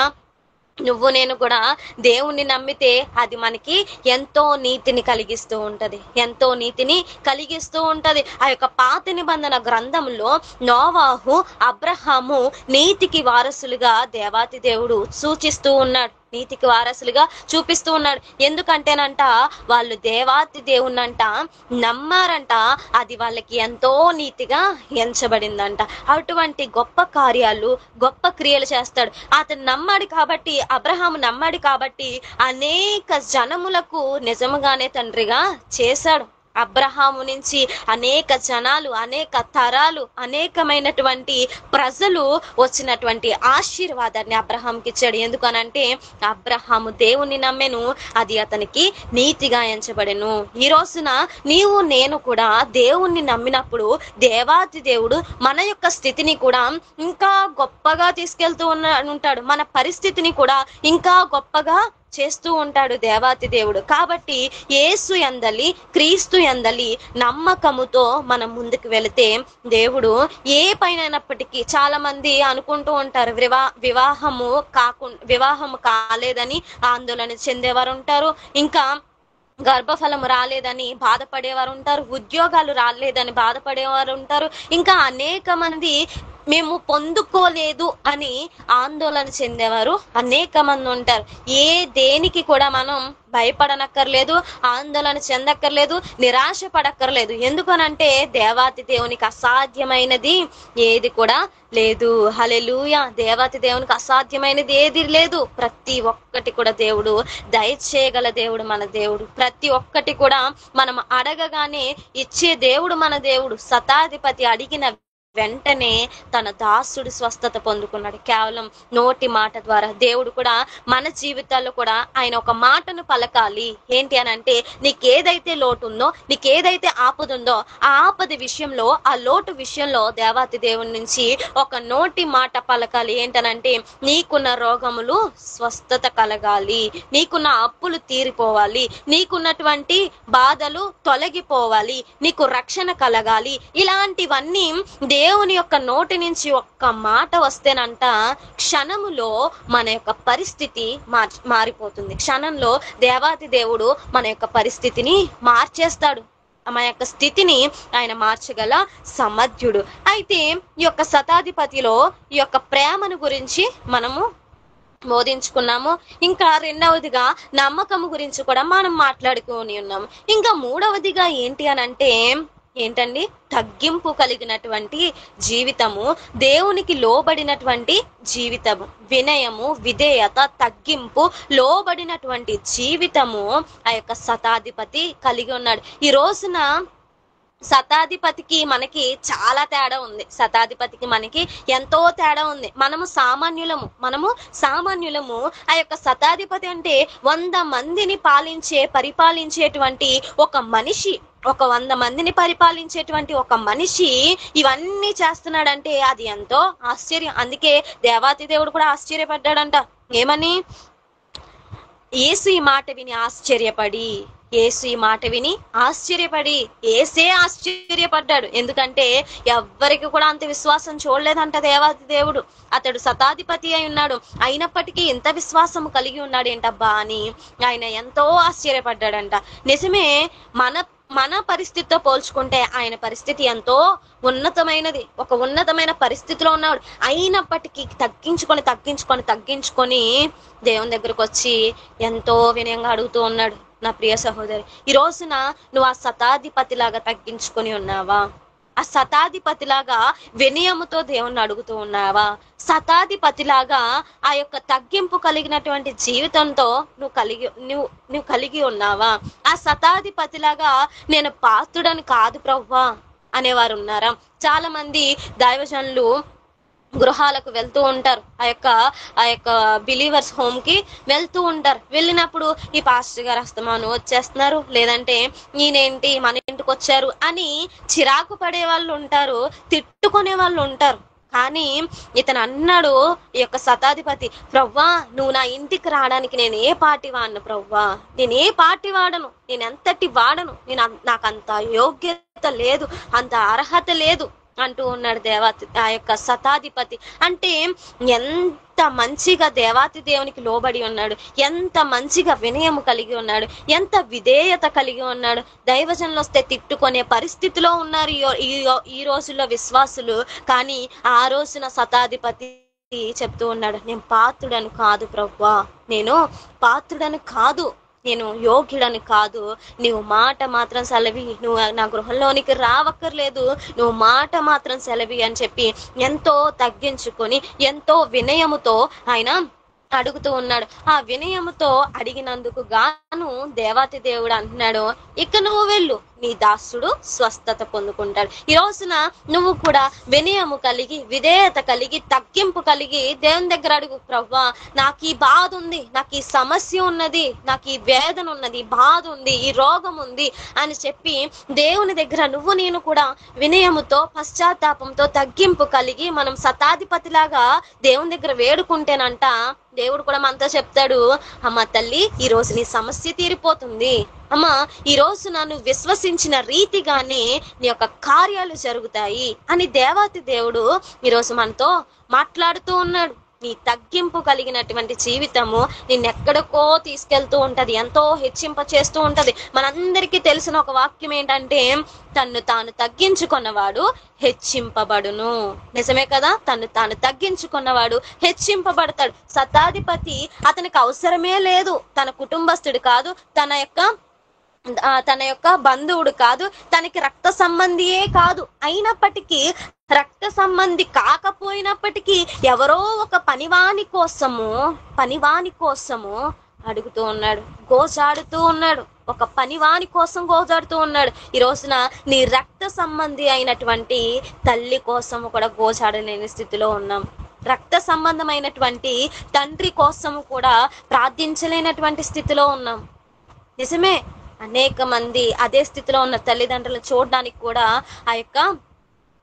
Speaker 2: నువ్వు నేను కూడా దేవుణ్ణి నమ్మితే అది మనకి ఎంతో నీతిని కలిగిస్తూ ఉంటది, ఎంతో నీతిని కలిగిస్తూ ఉంటది. ఆ యొక్క పాత నిబంధన గ్రంథంలో నోవాహు, అబ్రహాము నీతికి వారసులుగా దేవాతి దేవుడు సూచిస్తూ ఉన్నాడు, నీతికి వారసులుగా చూపిస్తూ ఉన్నాడు. ఎందుకంటేనంట వాళ్ళు దేవాతి దేవుణ్ణంట నమ్మారంట, అది వాళ్ళకి ఎంతో నీతిగా ఎంచబడిందంట. అటువంటి గొప్ప కార్యాలు, గొప్ప క్రియలు చేస్తాడు. అతను నమ్మాడు కాబట్టి, అబ్రహాము నమ్మాడు కాబట్టి అనేక జనములకు నిజముగానే తండ్రిగా చేశాడు. అబ్రహాము నుంచి అనేక జనాలు, అనేక తరాలు, అనేకమైనటువంటి ప్రజలు వచ్చినటువంటి ఆశీర్వాదాన్ని అబ్రహాంకి ఇచ్చాడు. ఎందుకనంటే అబ్రహాము దేవుని నమ్మెను, అది అతనికి నీతిగా ఎంచబడెను. ఈ రోజున నీవు నేను కూడా దేవుణ్ణి నమ్మినప్పుడు దేవాతి దేవుడు మన యొక్క స్థితిని కూడా ఇంకా గొప్పగా తీసుకెళ్తూ ఉంటాడు, మన పరిస్థితిని కూడా ఇంకా గొప్పగా చేస్తూ ఉంటాడు దేవాతి దేవుడు. కాబట్టి యేసు యందలి, క్రీస్తు యందలి నమ్మకముతో మనం ముందుకు వెళితే దేవుడు ఏ పైనప్పటికీ, చాలా మంది అనుకుంటూ ఉంటారు వివాహము కాలేదని ఆందోళన చెందేవారు ఉంటారు, ఇంకా గర్భఫలము రాలేదని బాధపడేవారు ఉంటారు, ఉద్యోగాలు రాలేదని బాధపడేవారు ఉంటారు, ఇంకా అనేక మంది మేము పొందుకోలేదు అని ఆందోళన చెందేవారు అనేక మంది ఉంటారు. దేనికి కూడా మనం భయపడనక్కర్లేదు, ఆందోళన చెందక్కర్లేదు, నిరాశ పడక్కర్లేదు. ఎందుకనంటే దేవాతి దేవునికి అసాధ్యమైనది ఏది కూడా లేదు. హల్లెలూయా. దేవాతి దేవునికి అసాధ్యమైనది ఏది లేదు. ప్రతి ఒక్కటి కూడా దేవుడు దయచేయగల దేవుడు మన దేవుడు. ప్రతి ఒక్కటి కూడా మనం అడగగానే ఇచ్చే దేవుడు మన దేవుడు. శతాధిపతి అడిగిన వెంటనే తన దాసుడు స్వస్థత పొందుకున్నాడు, కేవలం నోటి మాట ద్వారా. దేవుడు కూడా మన జీవితాల్లో కూడా ఆయన ఒక మాటను పలకాలి. ఏంటి అని అంటే, నీకేదైతే లోటు ఉందో, నీకేదైతే ఆపదుందో, ఆ ఆపద విషయంలో, ఆ లోటు విషయంలో దేవాతి దేవుని నుంచి ఒక నోటి మాట పలకాలి. ఏంటనంటే, నీకున్న రోగములు స్వస్థత కలగాలి, నీకున్న అప్పులు తీరిపోవాలి, నీకున్నటువంటి బాధలు తొలగిపోవాలి, నీకు రక్షణ కలగాలి. ఇలాంటివన్నీ దేవుని యొక్క నోటి నుంచి ఒక్క మాట వస్తేనంట క్షణములో మన యొక్క పరిస్థితి మారిపోతుంది. క్షణంలో దేవాతి దేవుడు మన యొక్క పరిస్థితిని మార్చేస్తాడు, మన యొక్క స్థితిని ఆయన మార్చగల సమర్థుడు. అయితే ఈ యొక్క శతాధిపతిలో ఈ యొక్క ప్రేమను గురించి మనము బోధించుకున్నాము. ఇంకా రెండవదిగా నమ్మకము గురించి కూడా మనం మాట్లాడుకొని ఉన్నాము. ఇంకా మూడవదిగా ఏంటి అని అంటే, ఏంటండి, తగ్గింపు కలిగినటువంటి జీవితము, దేవునికి లోబడినటువంటి జీవితము, వినయము, విధేయత, తగ్గింపు, లోబడినటువంటి జీవితము ఆ యొక్క శతాధిపతి కలిగి ఉన్నాడు. ఈ రోజున శతాధిపతికి మనకి చాలా తేడా ఉంది. శతాధిపతికి మనకి ఎంతో తేడా ఉంది. మనము సామాన్యులము. ఆ యొక్క శతాధిపతి అంటే 100 మందిని పరిపాలించేటువంటి ఒక మనిషి, ఒక 100 మందిని పరిపాలించేటువంటి ఒక మనిషి ఇవన్నీ చేస్తున్నాడంటే అది ఎంతో ఆశ్చర్యం. అందుకే దేవాతి దేవుడు కూడా ఆశ్చర్యపడ్డాడంట. ఏమని? యేసు ఈ మాట విని ఏసే ఆశ్చర్యపడ్డాడు. ఎందుకంటే ఎవ్వరికి కూడా అంత విశ్వాసం చూడలేదంట దేవాతి దేవుడు. అతడు శతాధిపతి అయి ఉన్నాడు, అయినప్పటికీ ఇంత విశ్వాసం కలిగి ఉన్నాడు ఏంటబ్బా అని ఆయన ఎంతో ఆశ్చర్యపడ్డాడంట. నిజమే, మన పరిస్థితితో పోల్చుకుంటే ఆయన పరిస్థితి ఎంతో ఉన్నతమైనది, ఒక ఉన్నతమైన పరిస్థితిలో ఉన్నాడు. అయినప్పటికీ తగ్గించుకొని దేవుని దగ్గరకు వచ్చి ఎంతో వినయంగా అడుగుతూ ఉన్నాడు. నా ప్రియ సహోదరి, ఈ రోజున నువ్వు ఆ శతాధిపతిలాగా తగ్గించుకొని ఉన్నావా? ఆ శతాధిపతిలాగా వినయముతో దేవుణ్ణి అడుగుతూ ఉన్నావా? శతాధిపతిలాగా ఆ యొక్క తగ్గింపు కలిగినటువంటి జీవితంతో నువ్వు కలిగి ఉన్నావా? ఆ శతాధిపతిలాగా నేను పాత్రుడని కాదు ప్రభువా అనేవారు ఉన్నారా? చాలా మంది దైవజనులు గృహాలకు వెళ్తూ ఉంటారు, ఆ యొక్క బిలీవర్స్ హోమ్ కి వెళ్తూ ఉంటారు. వెళ్ళినప్పుడు ఈ పాస్టర్ గారు అస్తమాను వచ్చేస్తున్నారు, లేదంటే ఈయనేంటి మన ఇంటికి వచ్చారు అని చిరాకు పడే వాళ్ళు ఉంటారు, తిట్టుకునే వాళ్ళు ఉంటారు. కానీ ఇతను అన్నాడు, ఈ యొక్క శతాధిపతి, ప్రవ్వా నువ్వు నా ఇంటికి రావడానికి నేను ఏ పార్టీ వాడను ప్రవ్వా, నేను ఏ పార్టీ వాడను, నేను ఎంతటి వాడను, నాకు అంత యోగ్యత లేదు, అంత అర్హత లేదు. అంటూ ఉన్నాడు ఆ యొక్క శతాధిపతి. అంటే ఎంత మంచిగా దేవాతి దేవునికి లోబడి ఉన్నాడు, ఎంత మంచిగా వినయము కలిగి ఉన్నాడు, ఎంత విధేయత కలిగి ఉన్నాడు. దైవజనులు వస్తే తిట్టుకునే పరిస్థితిలో ఉన్నారు ఈ రోజుల్లో విశ్వాసులు. కానీ ఆ రోజున శతాధిపతి చెప్తూ ఉన్నాడు, నేను పాత్రుడను కాదు ప్రభువా, నేను పాత్రుడను కాదు, నేను యోగ్యుడని కాదు, నువ్వు మాట మాత్రం సెలవి, నువ్వు నా గృహంలోనికి రావక్కర్లేదు, నువ్వు మాట మాత్రం సెలవి అని చెప్పి ఎంతో తగ్గించుకొని ఎంతో వినయముతో ఆయన అడుగుతూ ఉన్నాడు. ఆ వినయముతో అడిగినందుకు గాను దేవాతి దేవుడు అంటున్నాడు, ఇక నువ్వు వెళ్ళు, నీ దాసుడు స్వస్థత పొందుకుంటాడు. ఈ రోజున నువ్వు కూడా వినయము కలిగి, విధేయత కలిగి, తగ్గింపు కలిగి దేవుని దగ్గర అడుగు, ప్రభువా నాకు ఈ బాధ ఉంది, నాకు ఈ సమస్య ఉన్నది, నాకు ఈ వేదన ఉన్నది, బాధ ఉంది, ఈ రోగం ఉంది అని చెప్పి దేవుని దగ్గర నువ్వు నేను కూడా వినయముతో, పశ్చాత్తాపంతో, తగ్గింపు కలిగి మనం శతాధిపతిలాగా దేవుని దగ్గర వేడుకుంటేనంట దేవుడు కూడా మనతో చెప్తాడు, అమ్మ తల్లి ఈ రోజు నీ సమస్య తీరిపోతుంది, అమ్మా ఈ రోజు నన్ను విశ్వసించిన రీతిగానే నీ యొక్క కార్యాలు జరుగుతాయి అని దేవాతి దేవుడు ఈరోజు మనతో మాట్లాడుతూ ఉన్నాడు. నీ తగ్గింపు కలిగినటువంటి జీవితము నిన్నెక్కడికో తీసుకెళ్తూ ఉంటది, ఎంతో హెచ్చింప చేస్తూ ఉంటది. మనందరికీ తెలిసిన ఒక వాక్యం ఏంటంటే, తన్ను తాను తగ్గించుకున్నవాడు హెచ్చింపబడును. నిజమే కదా, తన్ను తాను తగ్గించుకున్నవాడు హెచ్చింపబడతాడు. శతాధిపతి అతనికి అవసరమే లేదు, తన కుటుంబస్తుడు కాదు, తన యొక్క బంధువుడు కాదు, తనకి రక్త సంబంధియే కాదు, అయినప్పటికీ రక్త సంబంధి కాకపోయినప్పటికీ ఎవరో ఒక పనివాని కోసము అడుగుతూ ఉన్నాడు, గోజాడుతూ ఉన్నాడు, ఒక పనివాని కోసం గోజాడుతూ ఉన్నాడు. ఈ రోజున నీ రక్త సంబంధి అయినటువంటి తల్లి కోసము కూడా గోజాడలేని స్థితిలో ఉన్నాం. రక్త సంబంధమైనటువంటి తండ్రి కోసము కూడా ప్రార్థించలేనటువంటి స్థితిలో ఉన్నాం. నిజమే, అనేక మంది అదే స్థితిలో ఉన్న తల్లిదండ్రులను చూడడానికి కూడా ఆ యొక్క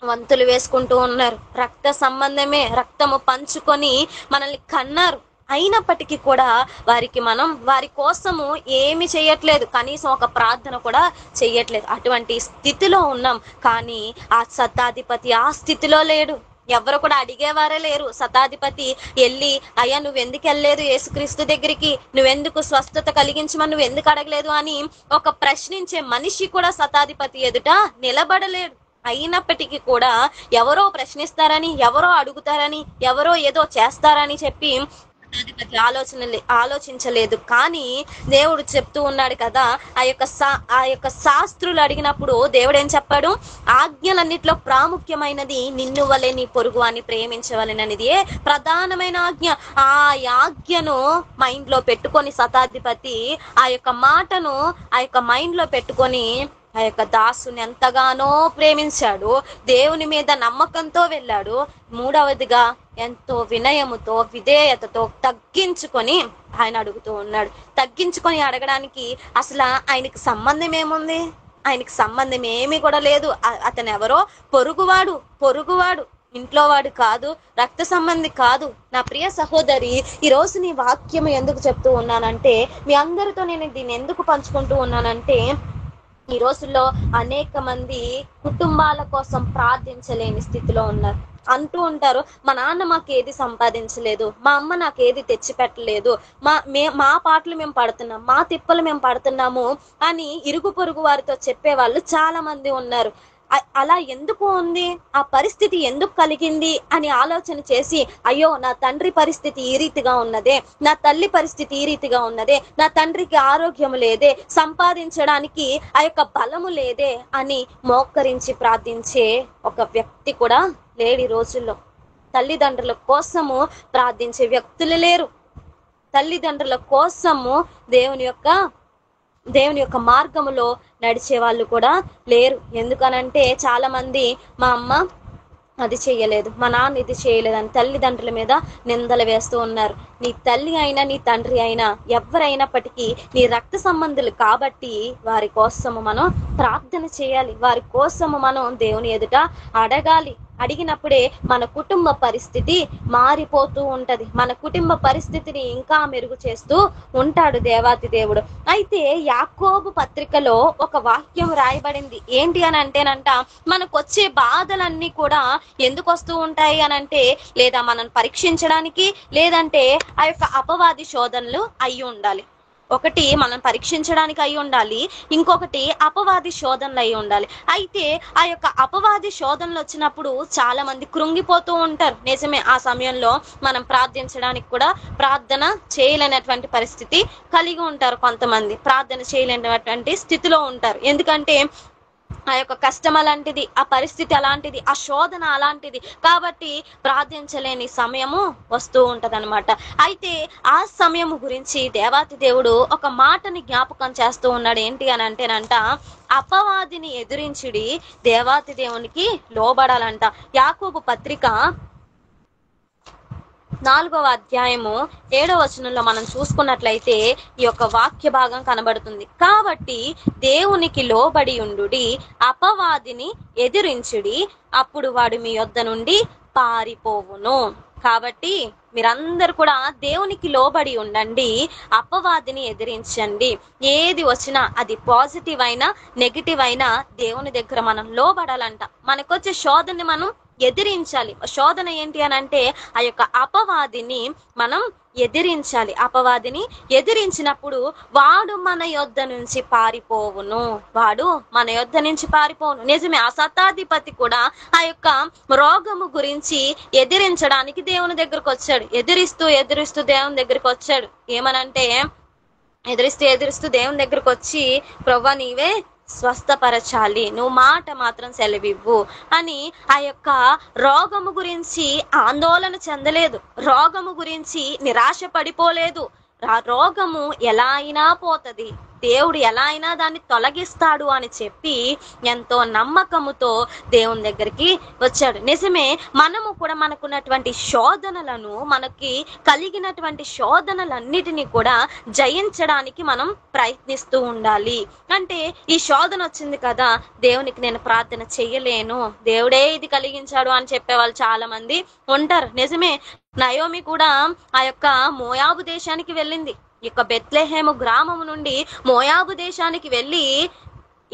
Speaker 2: వంతులు వేసుకుంటూ ఉన్నారు. రక్త సంబంధమే, రక్తము పంచుకొని మనల్ని కన్నారు, అయినప్పటికీ కూడా వారి కోసము ఏమి చేయట్లేదు, కనీసం ఒక ప్రార్థన కూడా చెయ్యట్లేదు. అటువంటి స్థితిలో ఉన్నాం. కానీ ఆ శతాధిపతి ఆ స్థితిలో లేడు. ఎవరు కూడా అడిగేవారే లేరు. శతాధిపతి వెళ్ళి, అయ్యా నువ్వెందుకు వెళ్ళలేదు యేసుక్రీస్తు దగ్గరికి, నువ్వెందుకు స్వస్థత కలిగించమని నువ్వు ఎందుకు అడగలేదు అని ఒక ప్రశ్నించే మనిషి కూడా శతాధిపతి ఎదుట నిలబడలేడు. అయినప్పటికీ కూడా ఎవరో ప్రశ్నిస్తారని, ఎవరో అడుగుతారని, ఎవరో ఏదో చేస్తారని చెప్పి ఆలోచించలేదు. కానీ దేవుడు చెప్తూ ఉన్నాడు కదా, ఆ యొక్క శాస్త్రులు అడిగినప్పుడు దేవుడు ఏం చెప్పాడు, ఆజ్ఞలన్నిట్లో ప్రాముఖ్యమైనది నిన్ను వలె నీ పొరుగు అని ప్రేమించవలెననిది ప్రధానమైన ఆజ్ఞ. ఆ ఆజ్ఞను మైండ్ లో పెట్టుకొని శతాధిపతి ఆ యొక్క మాటను ఆ యొక్క మైండ్ లో పెట్టుకొని ఆ యొక్క దాసుని ఎంతగానో ప్రేమించాడు, దేవుని మీద నమ్మకంతో వెళ్ళాడు. మూడవదిగా ఎంతో వినయముతో, విధేయతతో తగ్గించుకొని ఆయన అడుగుతూ ఉన్నాడు. తగ్గించుకొని అడగడానికి అసలు ఆయనకి సంబంధం ఏముంది? ఆయనకి సంబంధం ఏమీ కూడా లేదు. అతను ఎవరో పొరుగువాడు, ఇంట్లో వాడు కాదు, రక్త సంబంధి కాదు. నా ప్రియ సహోదరి, ఈ రోజు నీ వాక్యం ఎందుకు చెప్తూ ఉన్నానంటే, మీ అందరితో నేను దీన్ని ఎందుకు పంచుకుంటూ ఉన్నానంటే, ఈ రోజుల్లో అనేక మంది కుటుంబాల కోసం ప్రార్థించలేని స్థితిలో ఉన్నారు. అంటూ ఉంటారు, మా నాన్న మాకేది సంపాదించలేదు, మా అమ్మ నాకేది తెచ్చి పెట్టలేదు, మా పాటలు మేము పడుతున్నాం, మా తిప్పలు మేము పడుతున్నాము అని ఇరుగు పొరుగు వారితో చెప్పేవాళ్ళు చాలా మంది ఉన్నారు. అలా ఎందుకు ఉంది, ఆ పరిస్థితి ఎందుకు కలిగింది అని ఆలోచన చేసి, అయ్యో నా తండ్రి పరిస్థితి ఈ రీతిగా ఉన్నదే, నా తల్లి పరిస్థితి ఈ రీతిగా ఉన్నదే, నా తండ్రికి ఆరోగ్యం లేదే, సంపాదించడానికి ఆ యొక్క బలము లేదే అని మోకరించి ప్రార్థించే ఒక వ్యక్తి కూడా లేడు ఈ రోజుల్లో. తల్లిదండ్రుల కోసము ప్రార్థించే వ్యక్తులు లేరు. తల్లిదండ్రుల కోసము దేవుని యొక్క మార్గములో నడిచే వాళ్ళు కూడా లేరు. ఎందుకనంటే చాలా మంది, మా అమ్మ అది చేయలేదు, మా నాన్న ఇది చేయలేదు అని తల్లిదండ్రుల మీద నిందలు వేస్తూ ఉన్నారు. నీ తల్లి అయినా నీ తండ్రి అయినా ఎవరైనప్పటికీ నీ రక్త సంబంధులు కాబట్టి వారి కోసము మనం ప్రార్థన చేయాలి, వారి కోసము మనం దేవుని ఎదుట అడిగినప్పుడే మన కుటుంబ పరిస్థితి మారిపోతూ ఉంటది. మన కుటుంబ పరిస్థితిని ఇంకా మెరుగు చేస్తూ ఉంటాడు దేవాతి దేవుడు. అయితే యాకోబు పత్రికలో ఒక వాక్యం రాయబడింది. ఏంటి అని అంటేనంట, మనకు వచ్చే బాధలన్నీ కూడా ఎందుకు వస్తూ ఉంటాయి అని అంటే, లేదా మనం పరీక్షించడానికి, లేదంటే ఆ యొక్క అపవాది శోధనలు అయి ఉండాలి. ఒకటి మనం పరీక్షించడానికి అయి ఉండాలి, ఇంకొకటి అపవాది శోధనలు అయి ఉండాలి. అయితే ఆ యొక్క అపవాది శోధనలు వచ్చినప్పుడు చాలా మంది కృంగిపోతూ ఉంటారు. నిజమే, ఆ సమయంలో మనం ప్రార్థించడానికి కూడా ప్రార్థన చేయలేనటువంటి పరిస్థితి కలిగి ఉంటారు. కొంతమంది ప్రార్థన చేయలేనటువంటి స్థితిలో ఉంటారు. ఎందుకంటే ఆ యొక్క కష్టం అలాంటిది, ఆ పరిస్థితి అలాంటిది, ఆ శోధన అలాంటిది, కాబట్టి ప్రార్థించలేని సమయము వస్తూ ఉంటదన్నమాట. అయితే ఆ సమయము గురించి దేవాతి దేవుడు ఒక మాటని జ్ఞాపకం చేస్తూ ఉన్నాడు. ఏంటి అని అంటేనంట, అపవాదిని ఎదిరించుడి, దేవాతి దేవునికి లోబడాలంట. యాకోబు పత్రిక 4వ అధ్యాయము 7వ వచనంలో మనం చూసుకున్నట్లయితే ఈ యొక్క వాక్య భాగం కనబడుతుంది. కాబట్టి దేవునికి లోబడి ఉండుడి, అపవాదిని ఎదిరించుడి, అప్పుడు వాడు మీ యొద్ద నుండి పారిపోవును. కాబట్టి మీరందరూ కూడా దేవునికి లోబడి ఉండండి, అపవాదిని ఎదిరించండి. ఏది వచ్చినా, అది పాజిటివ్ అయినా నెగిటివ్ అయినా, దేవుని దగ్గర మనం లోబడాలంట. మనకొచ్చే శోధనని మనం ఎదిరించాలి. శోధన ఏంటి అని అంటే, ఆ యొక్క అపవాదిని మనం ఎదిరించాలి. అపవాదిని ఎదిరించినప్పుడు వాడు మన యొద్ద నుంచి పారిపోవును, వాడు మన యొద్ద నుంచి పారిపోవును. నిజమే, ఆ శతాధిపతి కూడా ఆ యొక్క రోగము గురించి ఎదిరించడానికి దేవుని దగ్గరకు వచ్చాడు. ఎదిరిస్తూ ఎదిరిస్తూ దేవుని దగ్గరికి వచ్చాడు. ఏమనంటే, ఎదిరిస్తూ దేవుని దగ్గరకు వచ్చి, ప్రభువా నీవే స్వస్థపరచాలి, నువ్వు మాట మాత్రం సెలవివ్వు అని ఆ యొక్క రోగము గురించి ఆందోళన చెందలేదు, రోగము గురించి నిరాశ పడిపోలేదు. రోగము ఎలా అయినా పోతది, దేవుడు ఎలా అయినా దాన్ని తొలగిస్తాడు అని చెప్పి ఎంతో నమ్మకముతో దేవుని దగ్గరికి వచ్చాడు. నిజమే, మనము కూడా మనకున్నటువంటి శోధనలను, మనకి కలిగినటువంటి శోధనలన్నిటినీ కూడా జయించడానికి మనం ప్రయత్నిస్తూ ఉండాలి. అంటే ఈ శోధన వచ్చింది కదా, దేవునికి నేను ప్రార్థన చెయ్యలేను, దేవుడే ఇది కలిగించాడు అని చెప్పే వాళ్ళు చాలా మంది ఉంటారు. నిజమే, నయోమి కూడా ఆ యొక్క మోయాబు దేశానికి వెళ్ళింది. ఈ యొక్క బెత్లెహేము గ్రామము నుండి మోయాబు దేశానికి వెళ్ళి,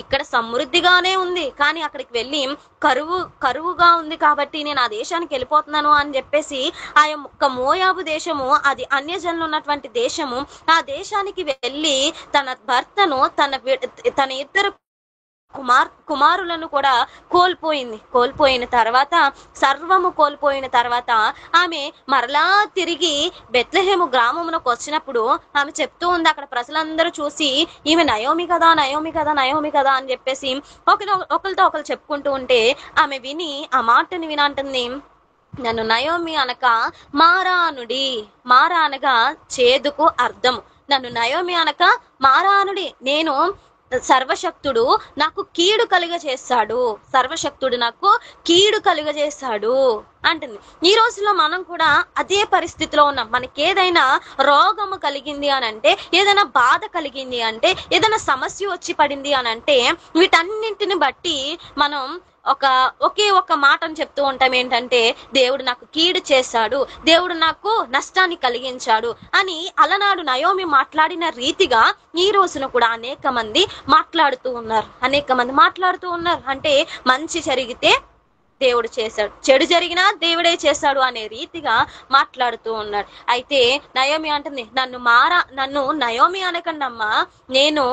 Speaker 2: ఇక్కడ సమృద్ధిగానే ఉంది కానీ అక్కడికి వెళ్ళి కరువుగా ఉంది కాబట్టి నేను ఆ దేశానికి వెళ్ళిపోతున్నాను అని చెప్పేసి, ఆ యొక్క మోయాబు దేశము అది అన్యజనులు ఉన్నటువంటి దేశము, ఆ దేశానికి వెళ్ళి తన భర్తను, తన ఇద్దరు కుమారులను కూడా కోల్పోయిన తర్వాత, సర్వము కోల్పోయిన తర్వాత ఆమె మరలా తిరిగి బెత్లెహేము గ్రామమునకు వచ్చినప్పుడు ఆమె చెప్తూ ఉంది, అక్కడ ప్రజలందరూ చూసి ఈమె నయోమి కదా, నయోమి కదా, నయోమి కదా అని చెప్పేసి ఒకరితో ఒకరు చెప్పుకుంటూ ఉంటే, ఆమె విని ఆ మాటని వినంటుంది, నన్ను నయోమి అనక మారానుడి. మారా అనగా చేదుకు అర్థము. నన్ను నయోమి అనక మారానుడి, నేను సర్వశక్తుడు నాకు కీడు కలుగజేస్తాడు, సర్వశక్తుడు నాకు కీడు కలుగజేస్తాడు అంటుంది. ఈ రోజులో మనం కూడా అదే పరిస్థితిలో ఉన్నాం. మనకి ఏదైనా రోగము కలిగింది అని అంటే, ఏదైనా బాధ కలిగింది అంటే, ఏదైనా సమస్య వచ్చి పడింది అని అంటే, వీటన్నింటిని బట్టి మనం ఒకే ఒక మాటను చెప్తూ ఉంటాం. ఏంటంటే, దేవుడు నాకు కీడు చేశాడు, దేవుడు నాకు నష్టాన్ని కలిగించాడు అని అలనాడు నయోమి మాట్లాడిన రీతిగా ఈ రోజున కూడా అనేక మంది మాట్లాడుతూ ఉన్నారు. అంటే మంచి జరిగితే దేవుడు చేశాడు, చెడు జరిగినా దేవుడే చేశాడు అనే రీతిగా మాట్లాడుతూ ఉన్నాడు. అయితే నయోమి అంటుంది, నన్ను నయోమి అనకండమ్మా, నేను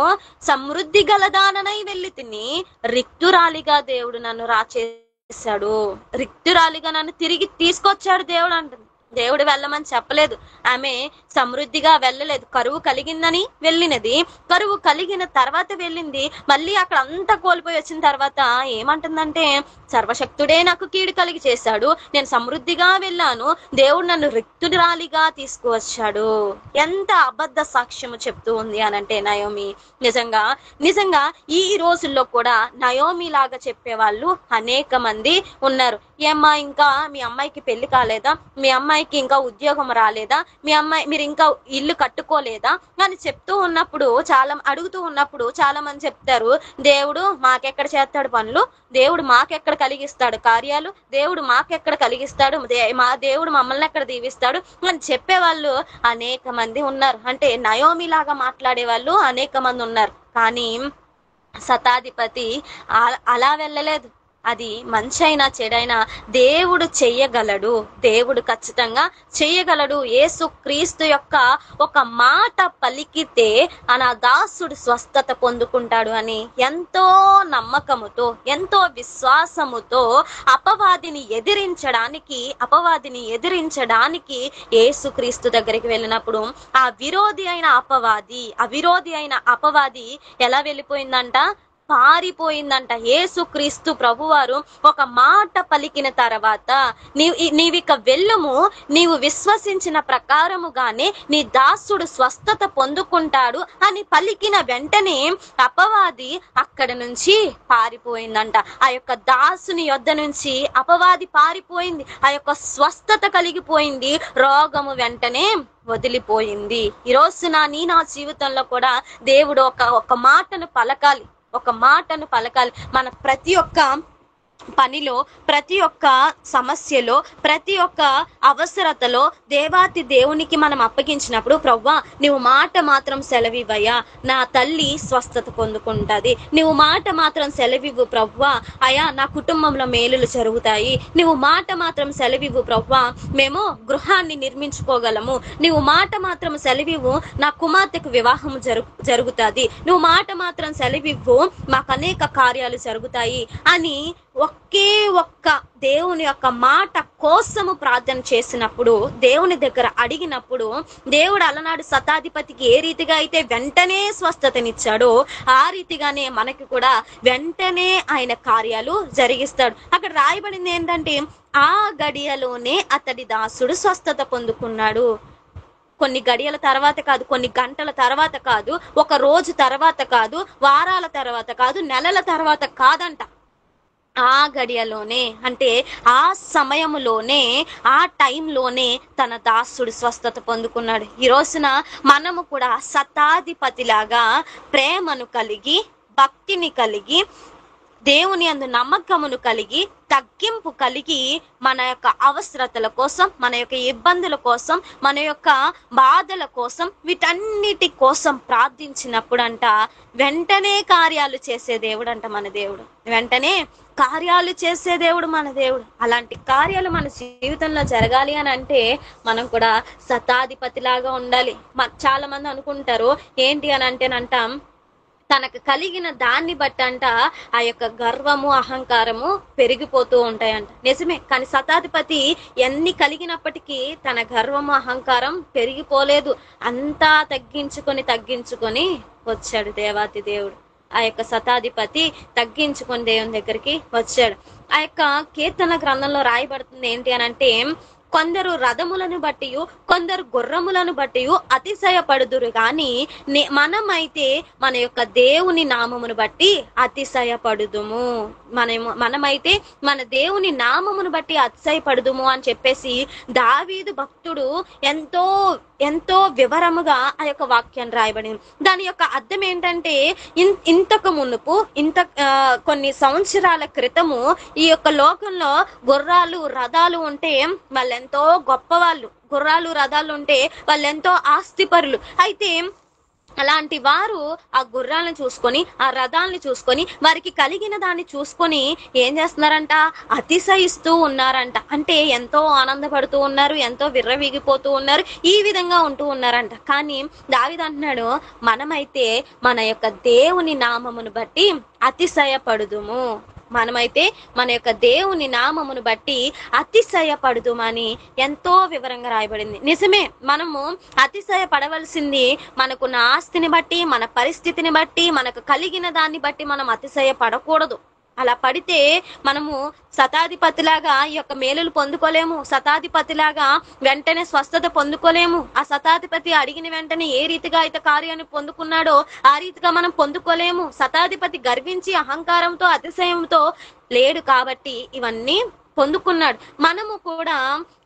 Speaker 2: సమృద్ధి గలదాననై వెళ్ళి తిని రిక్తురాలిగా దేవుడు నన్ను రాచేశాడు, రిక్తురాలిగా నన్ను తిరిగి తీసుకొచ్చాడు దేవుడు అంటుంది. దేవుడు వెళ్ళమని చెప్పలేదు, ఆమె సమృద్ధిగా వెళ్ళలేదు, కరువు కలిగిందని వెళ్ళినది. కరువు కలిగిన తర్వాత వెళ్ళింది, మళ్ళీ అక్కడ అంతా కోల్పోయి వచ్చిన తర్వాత ఏమంటుందంటే, సర్వశక్తుడే నాకు కీడు కలిగి చేశాడు, నేను సమృద్ధిగా వెళ్ళాను, దేవుడు నన్ను రిక్తురాలిగా తీసుకువచ్చాడు. ఎంత అబద్ధ సాక్ష్యము చెప్తూ ఉంది అనంటే నయోమి. నిజంగా ఈ రోజుల్లో కూడా నయోమి లాగా చెప్పే వాళ్ళు అనేక మంది ఉన్నారు. ఏమ్మా, ఇంకా మీ అమ్మాయికి పెళ్లి కాలేదా, మీ అమ్మాయికి అమ్మాయికి ఇంకా ఉద్యోగం రాలేదా, మీ అమ్మాయి మీరు ఇంకా ఇల్లు కట్టుకోలేదా అని చెప్తూ ఉన్నప్పుడు, అడుగుతూ ఉన్నప్పుడు చాలా మంది చెప్తారు, దేవుడు మాకెక్కడ చేస్తాడు పనులు, దేవుడు మాకెక్కడ కలిగిస్తాడు కార్యాలు, దేవుడు మాకెక్కడ కలిగిస్తాడు, మా దేవుడు మమ్మల్ని ఎక్కడ దీవిస్తాడు అని చెప్పేవాళ్ళు అనేక మంది ఉన్నారు. అంటే నయోమి లాగా మాట్లాడే వాళ్ళు అనేక మంది ఉన్నారు. కానీ శతాధిపతి అలా వెళ్ళలేదు. అది మంచైనా చెడైనా దేవుడు చెయ్యగలడు, దేవుడు ఖచ్చితంగా చెయ్యగలడు. యేసు క్రీస్తు యొక్క ఒక మాట పలికితే నా దాసుడు స్వస్థత పొందుకుంటాడు అని ఎంతో నమ్మకముతో, ఎంతో విశ్వాసముతో అపవాదిని ఎదిరించడానికి యేసు క్రీస్తు దగ్గరికి వెళ్ళినప్పుడు ఆ విరోధి అయిన అపవాది ఎలా వెళ్ళిపోయిందంట, పారిపోయిందంట. యేసు క్రీస్తు ప్రభువారు ఒక మాట పలికిన తర్వాత, నీవిక వెళ్ళుము, నీవు విశ్వసించిన ప్రకారముగానే నీ దాసుడు స్వస్థత పొందుకుంటాడు అని పలికిన వెంటనే అపవాది అక్కడ నుంచి పారిపోయిందంట. ఆ యొక్క దాసుని యొద్ద నుంచి అపవాది పారిపోయింది, ఆ యొక్క స్వస్థత కలిగిపోయింది, రోగము వెంటనే వదిలిపోయింది. ఈ రోజు నా జీవితంలో కూడా దేవుడు ఒక మాటను పలకాలి. మన ప్రతి ఒక్క పనిలో, ప్రతి ఒక్క సమస్యలో, ప్రతి ఒక్క అవసరతలో దేవాతి దేవునికి మనం అప్పగించినప్పుడు, ప్రవ్వా నువ్వు మాట మాత్రం సెలవివ్వయ్యా, నా తల్లి స్వస్థత పొందుకుంటది, నువ్వు మాట మాత్రం సెలవివ్వు ప్రవ్వా, అయా నా కుటుంబంలో మేలులు జరుగుతాయి, నువ్వు మాట మాత్రం సెలవివ్వు ప్రవ్వా, మేము గృహాన్ని నిర్మించుకోగలము, నువ్వు మాట మాత్రం సెలవివ్వు, నా కుమార్తెకు వివాహం జరుగుతుంది, నువ్వు మాట మాత్రం సెలవివ్వు, మాకు అనేక కార్యాలు జరుగుతాయి అని ఒకే ఒక్క దేవుని యొక్క మాట కోసము ప్రార్థన చేసినప్పుడు, దేవుని దగ్గర అడిగినప్పుడు, దేవుడు అలనాడు శతాధిపతికి ఏ రీతిగా అయితే వెంటనే స్వస్థతనిచ్చాడో ఆ రీతిగానే మనకి కూడా వెంటనే ఆయన కార్యాలు జరిగిస్తాడు. అక్కడ రాయబడింది ఏంటంటే, ఆ గడియలోనే అతడి దాసుడు స్వస్థత పొందుకున్నాడు. కొన్ని గడియల తర్వాత కాదు, కొన్ని గంటల తర్వాత కాదు, ఒక రోజు తర్వాత కాదు, వారాల తర్వాత కాదు, నెలల తర్వాత కాదంట. ఆ గడియలోనే, అంటే ఆ సమయంలోనే, ఆ టైంలోనే తన దాసుడు స్వస్థత పొందుకున్నాడు. ఈ రోజున మనము కూడా శతాధిపతిలాగా ప్రేమను కలిగి, భక్తిని కలిగి, దేవుని యందు నమ్మకమును కలిగి, తగ్గింపు కలిగి, మన యొక్క అవసరతల కోసం, మన యొక్క ఇబ్బందుల కోసం, మన యొక్క బాధల కోసం, వీటన్నిటి కోసం ప్రార్థించినప్పుడంట వెంటనే కార్యాలు చేసే దేవుడు అంట మన దేవుడు. వెంటనే కార్యాలు చేసే దేవుడు మన దేవుడు. అలాంటి కార్యాలు మన జీవితంలో జరగాలి అని అంటే మనం కూడా శతాధిపతిలాగా ఉండాలి. చాలా మంది అనుకుంటారు ఏంటి అని అంటేనంట, తనకు కలిగిన దాన్ని బట్టి అంట ఆ యొక్క గర్వము, అహంకారము పెరిగిపోతూ ఉంటాయంట. నిజమే, కానీ శతాధిపతి ఎన్ని కలిగినప్పటికీ తన గర్వము, అహంకారం పెరిగిపోలేదు. అంతా తగ్గించుకొని వచ్చాడు దేవాతి దేవుడు. ఆ యొక్క శతాధిపతి తగ్గించుకొని దేవుని దగ్గరికి వచ్చాడు. ఆ యొక్క కీర్తన గ్రంథంలో రాయబడుతుంది ఏంటి అని అంటే, కొందరు రథములను బట్టి, కొందరు గుర్రములను బట్టి అతిశయపడుదురు గాని మనమైతే మన యొక్క దేవుని నామమును బట్టి అతిశయపడుదుము. మనమైతే మన దేవుని నామమును బట్టి అతిశయపడుదుము అని చెప్పేసి దావీదు భక్తుడు ఎంతో వివరముగా ఆ యొక్క వాక్యాన్ని రాయబడింది. దాని యొక్క అర్థం ఏంటంటే, ఇంతకు మునుపు, కొన్ని సంవత్సరాల క్రితము ఈ యొక్క లోకంలో గుర్రాలు, రథాలు ఉంటే వాళ్ళెంతో గొప్పవాళ్ళు. గుర్రాలు, రథాలు ఉంటే వాళ్ళెంతో ఆస్తిపరులు. అయితే అలాంటి వారు ఆ గుర్రాలను చూసుకొని, ఆ రథాలను చూసుకొని, వారికి కలిగిన దాన్ని చూసుకొని ఏం చేస్తున్నారంట, అతిశయిస్తూ ఉన్నారంట. అంటే ఎంతో ఆనందపడుతూ ఉన్నారు, ఎంతో విర్రవీగిపోతూ ఉన్నారు, ఈ విధంగా ఉంటూ ఉన్నారంట. కానీ దావీదు అంటున్నాడు, మనమైతే మన యొక్క దేవుని నామమును బట్టి అతిశయపడుదుము. మనమైతే మన యొక్క దేవుని నామమును బట్టి అతిశయపడుదుమని ఎంతో వివరంగా రాయబడింది. నిజమే, మనము అతిశయపడవలసింది మనకున్న ఆస్తిని బట్టి, మన పరిస్థితిని బట్టి, మనకు కలిగిన దాన్ని బట్టి మనం అతిశయపడకూడదు. అలా పడితే మనము శతాధిపతిలాగా ఈ యొక్క మేలులు పొందుకోలేము. శతాధిపతిలాగా వెంటనే స్వస్థత పొందుకోలేము. ఆ శతాధిపతి అడిగిన వెంటనే ఏ రీతిగా అయితే కార్యాన్ని పొందుకున్నాడో ఆ రీతిగా మనం పొందుకోలేము. శతాధిపతి గర్వించి అహంకారంతో, అతిశయంతో లేడు. కాబట్టి ఇవన్నీ పొందుకున్నాడు. మనము కూడా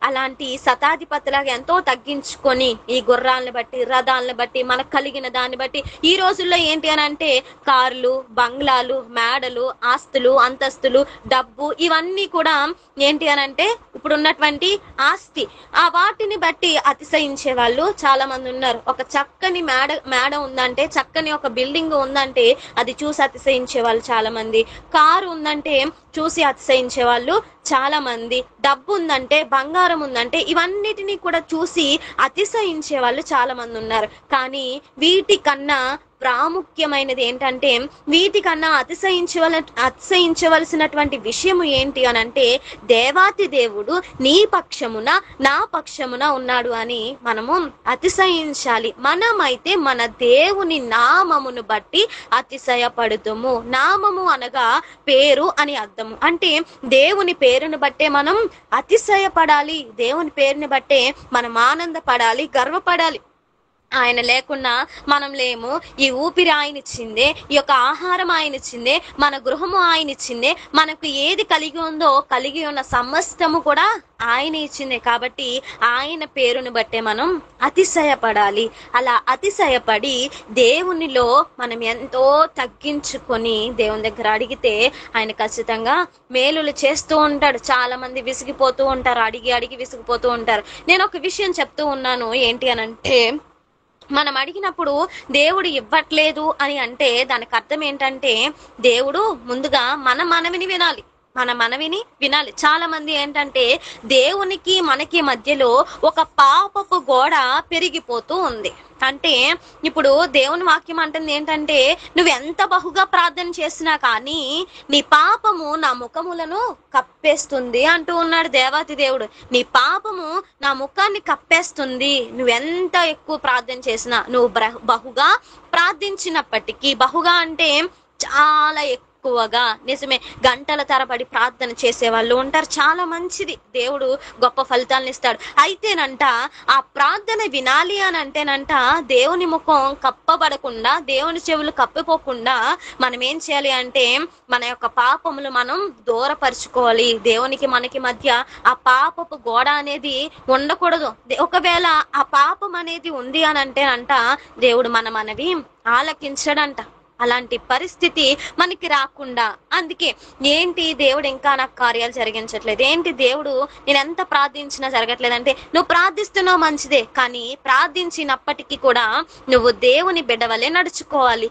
Speaker 2: అలాంటి శతాధిపతిలాగా ఎంతో తగ్గించుకొని ఈ గుర్రాలను బట్టి, రథాలను బట్టి, మనకు కలిగిన దాన్ని బట్టి, ఈ రోజుల్లో ఏంటి అని అంటే కార్లు, బంగ్లాలు, మేడలు, ఆస్తులు, అంతస్తులు, డబ్బు, ఇవన్నీ కూడా ఏంటి అని అంటే ఇప్పుడు ఉన్నటువంటి ఆస్తి. ఆ వాటిని బట్టి అతిశయించే వాళ్ళు చాలా మంది ఉన్నారు. ఒక చక్కని మేడ ఉందంటే, చక్కని ఒక బిల్డింగ్ ఉందంటే అది చూసి అతిశయించే వాళ్ళు చాలా మంది. కారు ఉందంటే చూసి అతిశయించే వాళ్ళు చాలా మంది. డబ్బు ఉందంటే, బంగారం ఉందంటే, ఇవన్నిటిని కూడా చూసి అతిశయించే వాళ్ళు చాలా మంది ఉన్నారు. కానీ వీటికన్నా ప్రాముఖ్యమైనది ఏంటంటే, వీటికన్నా అతిశయించవలసినటువంటి విషయము ఏంటి అని అంటే, దేవాతి దేవుడు నీ పక్షమున, నా పక్షమున ఉన్నాడు అని మనము అతిశయించాలి. మనమైతే మన దేవుని నామమును బట్టి అతిశయపడుతుము. నామము అనగా పేరు అని అర్థము. అంటే దేవుని పేరును బట్టే మనం అతిశయపడాలి. దేవుని పేరుని బట్టే మనం ఆనందపడాలి, గర్వపడాలి. ఆయన లేకుండా మనం లేము. ఈ ఊపిరి ఆయన ఇచ్చిందే, ఈ యొక్క ఆహారం ఆయన ఇచ్చిందే, మన గృహము ఆయన ఇచ్చిందే, మనకు ఏది కలిగి ఉందో కలిగి ఉన్న సమస్తము కూడా ఆయన ఇచ్చిందే. కాబట్టి ఆయన పేరును బట్టే మనం అతిశయపడాలి. అలా అతిశయపడి దేవునిలో మనం ఎంతో తగ్గించుకొని దేవుని దగ్గర అడిగితే ఆయన ఖచ్చితంగా మేలులు చేస్తూ ఉంటాడు. చాలా మంది విసిగిపోతూ ఉంటారు, అడిగి అడిగి విసిగిపోతూ ఉంటారు. నేను ఒక విషయం చెప్తూ ఉన్నాను, ఏంటి అని అంటే, మనం అడిగినప్పుడు దేవుడు ఇవ్వట్లేదు అని అంటే దానికి అర్థం ఏంటంటే, దేవుడు ముందుగా మన మనవిని వినాలి. చాలా మంది ఏంటంటే దేవునికి మనకి మధ్యలో ఒక పాపపు గోడ పెరిగిపోతూ ఉంది. అంటే ఇప్పుడు దేవుని వాక్యం అంటుంది ఏంటంటే, నువ్వు ఎంత బహుగా ప్రార్థన చేసినా కానీ నీ పాపము నా ముఖములను కప్పేస్తుంది అంటూ ఉన్నాడు దేవాతి దేవుడు. నీ పాపము నా ముఖాన్ని కప్పేస్తుంది. నువ్వెంత ఎక్కువ ప్రార్థన చేసినా, నువ్వు బహుగా ప్రార్థించినప్పటికీ, బహుగా అంటే చాలా ఎక్కువగా, నిజమే, గంటల తరబడి ప్రార్థన చేసే వాళ్ళు ఉంటారు. చాలా మంచిది, దేవుడు గొప్ప ఫలితాలను ఇస్తాడు. అయితేనంట ఆ ప్రార్థన వినాలి అని అంటేనంట దేవుని ముఖం కప్పబడకుండా, దేవుని చెవులు కప్పిపోకుండా మనం ఏం చేయాలి అంటే మన యొక్క పాపములు మనం దూరపరుచుకోవాలి. దేవునికి మనకి మధ్య ఆ పాపపు గోడ అనేది ఉండకూడదు. ఒకవేళ ఆ పాపం అనేది ఉంది అని అంటేనంట దేవుడు మన మనవి ఆలకించడంట. అలాంటి పరిస్థితి మనకి రాకుండా, అందుకే ఏంటి దేవుడు ఇంకా నాకు కార్యాలు జరిగించట్లేదు, ఏంటి దేవుడు నేను ఎంత ప్రార్థించినా జరగట్లేదంటే, నువ్వు ప్రార్థిస్తున్నావు మంచిదే, కానీ ప్రార్థించినప్పటికీ కూడా నువ్వు దేవుని బిడ్డవలే నడుచుకోవాలి.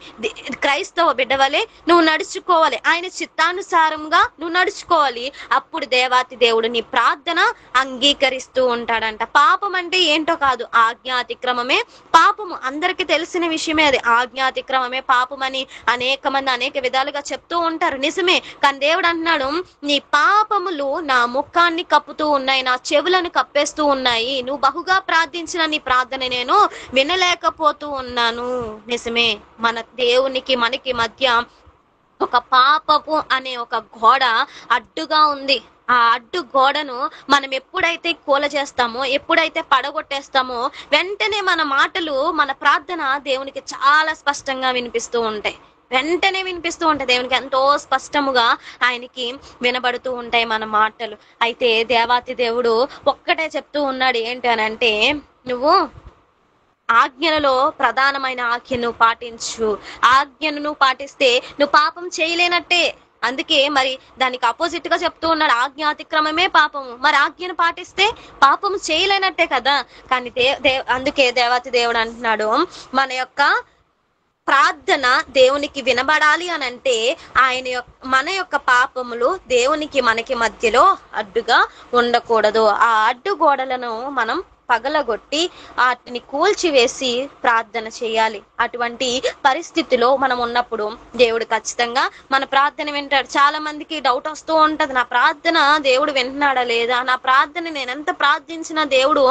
Speaker 2: క్రైస్తవ బిడ్డవలే నువ్వు నడుచుకోవాలి. ఆయన చిత్తానుసారంగా నువ్వు నడుచుకోవాలి. అప్పుడు దేవాతి దేవుడు నీ ప్రార్థన అంగీకరిస్తూ ఉంటాడంట. పాపం అంటే ఏంటో కాదు, ఆజ్ఞాతిక్రమమే పాపము. అందరికీ తెలిసిన విషయమే అది. ఆజ్ఞాతిక్రమమే పాపమని అనేక మంది అనేక విధాలుగా చెప్తూ ఉంటారు, నిజమే. కానీ దేవుడు అంటున్నాడు, నీ పాపములు నా ముఖాన్ని కప్పుతూ ఉన్నాయి, నా చెవులను కప్పేస్తూ ఉన్నాయి. నువ్వు బహుగా ప్రార్థించిన నీ ప్రార్థన నేను వినలేకపోతూ ఉన్నాను. నిజమే, మన దేవునికి మనకి మధ్య ఒక పాపపు అనే ఒక గోడ అడ్డుగా ఉంది. ఆ అడ్డు గోడను మనం ఎప్పుడైతే కూల చేస్తామో, ఎప్పుడైతే పడగొట్టేస్తామో, వెంటనే మన మాటలు, మన ప్రార్థన దేవునికి చాలా స్పష్టంగా వినిపిస్తూ ఉంటాయి. వెంటనే వినిపిస్తూ ఉంటాయి దేవునికి, ఎంతో స్పష్టముగా ఆయనకి వినబడుతూ ఉంటాయి మన మాటలు. అయితే దేవాతి దేవుడు ఒక్కటే చెప్తూ ఉన్నాడు, ఏంటి అని అంటే, నువ్వు ఆజ్ఞలలో ప్రధానమైన ఆజ్ఞను పాటించు. ఆజ్ఞను పాటిస్తే నువ్వు పాపం చేయలేనట్టే. అందుకే మరి దానికి అపోజిట్ గా చెప్తూ ఉన్నాడు, ఆజ్ఞ అతిక్రమమే పాపము. మరి ఆజ్ఞను పాటిస్తే పాపము చేయలేనట్టే కదా. కానీ అందుకే దేవాతి దేవుడు అంటున్నాడు, మన యొక్క ప్రార్థన దేవునికి వినబడాలి అని అంటే మన యొక్క పాపములు దేవునికి మనకి మధ్యలో అడ్డుగా ఉండకూడదు. ఆ అడ్డు గోడలను మనం పగలగొట్టి వాటిని కూల్చివేసి ప్రార్థన చేయాలి. అటువంటి పరిస్థితిలో మనం ఉన్నప్పుడు దేవుడు ఖచ్చితంగా మన ప్రార్థన వింటాడు. చాలా మందికి డౌట్ వస్తూ ఉంటది, నా ప్రార్థన దేవుడు వింటున్నాడా లేదా, నా ప్రార్థన నేను ఎంత ప్రార్థించినా దేవుడు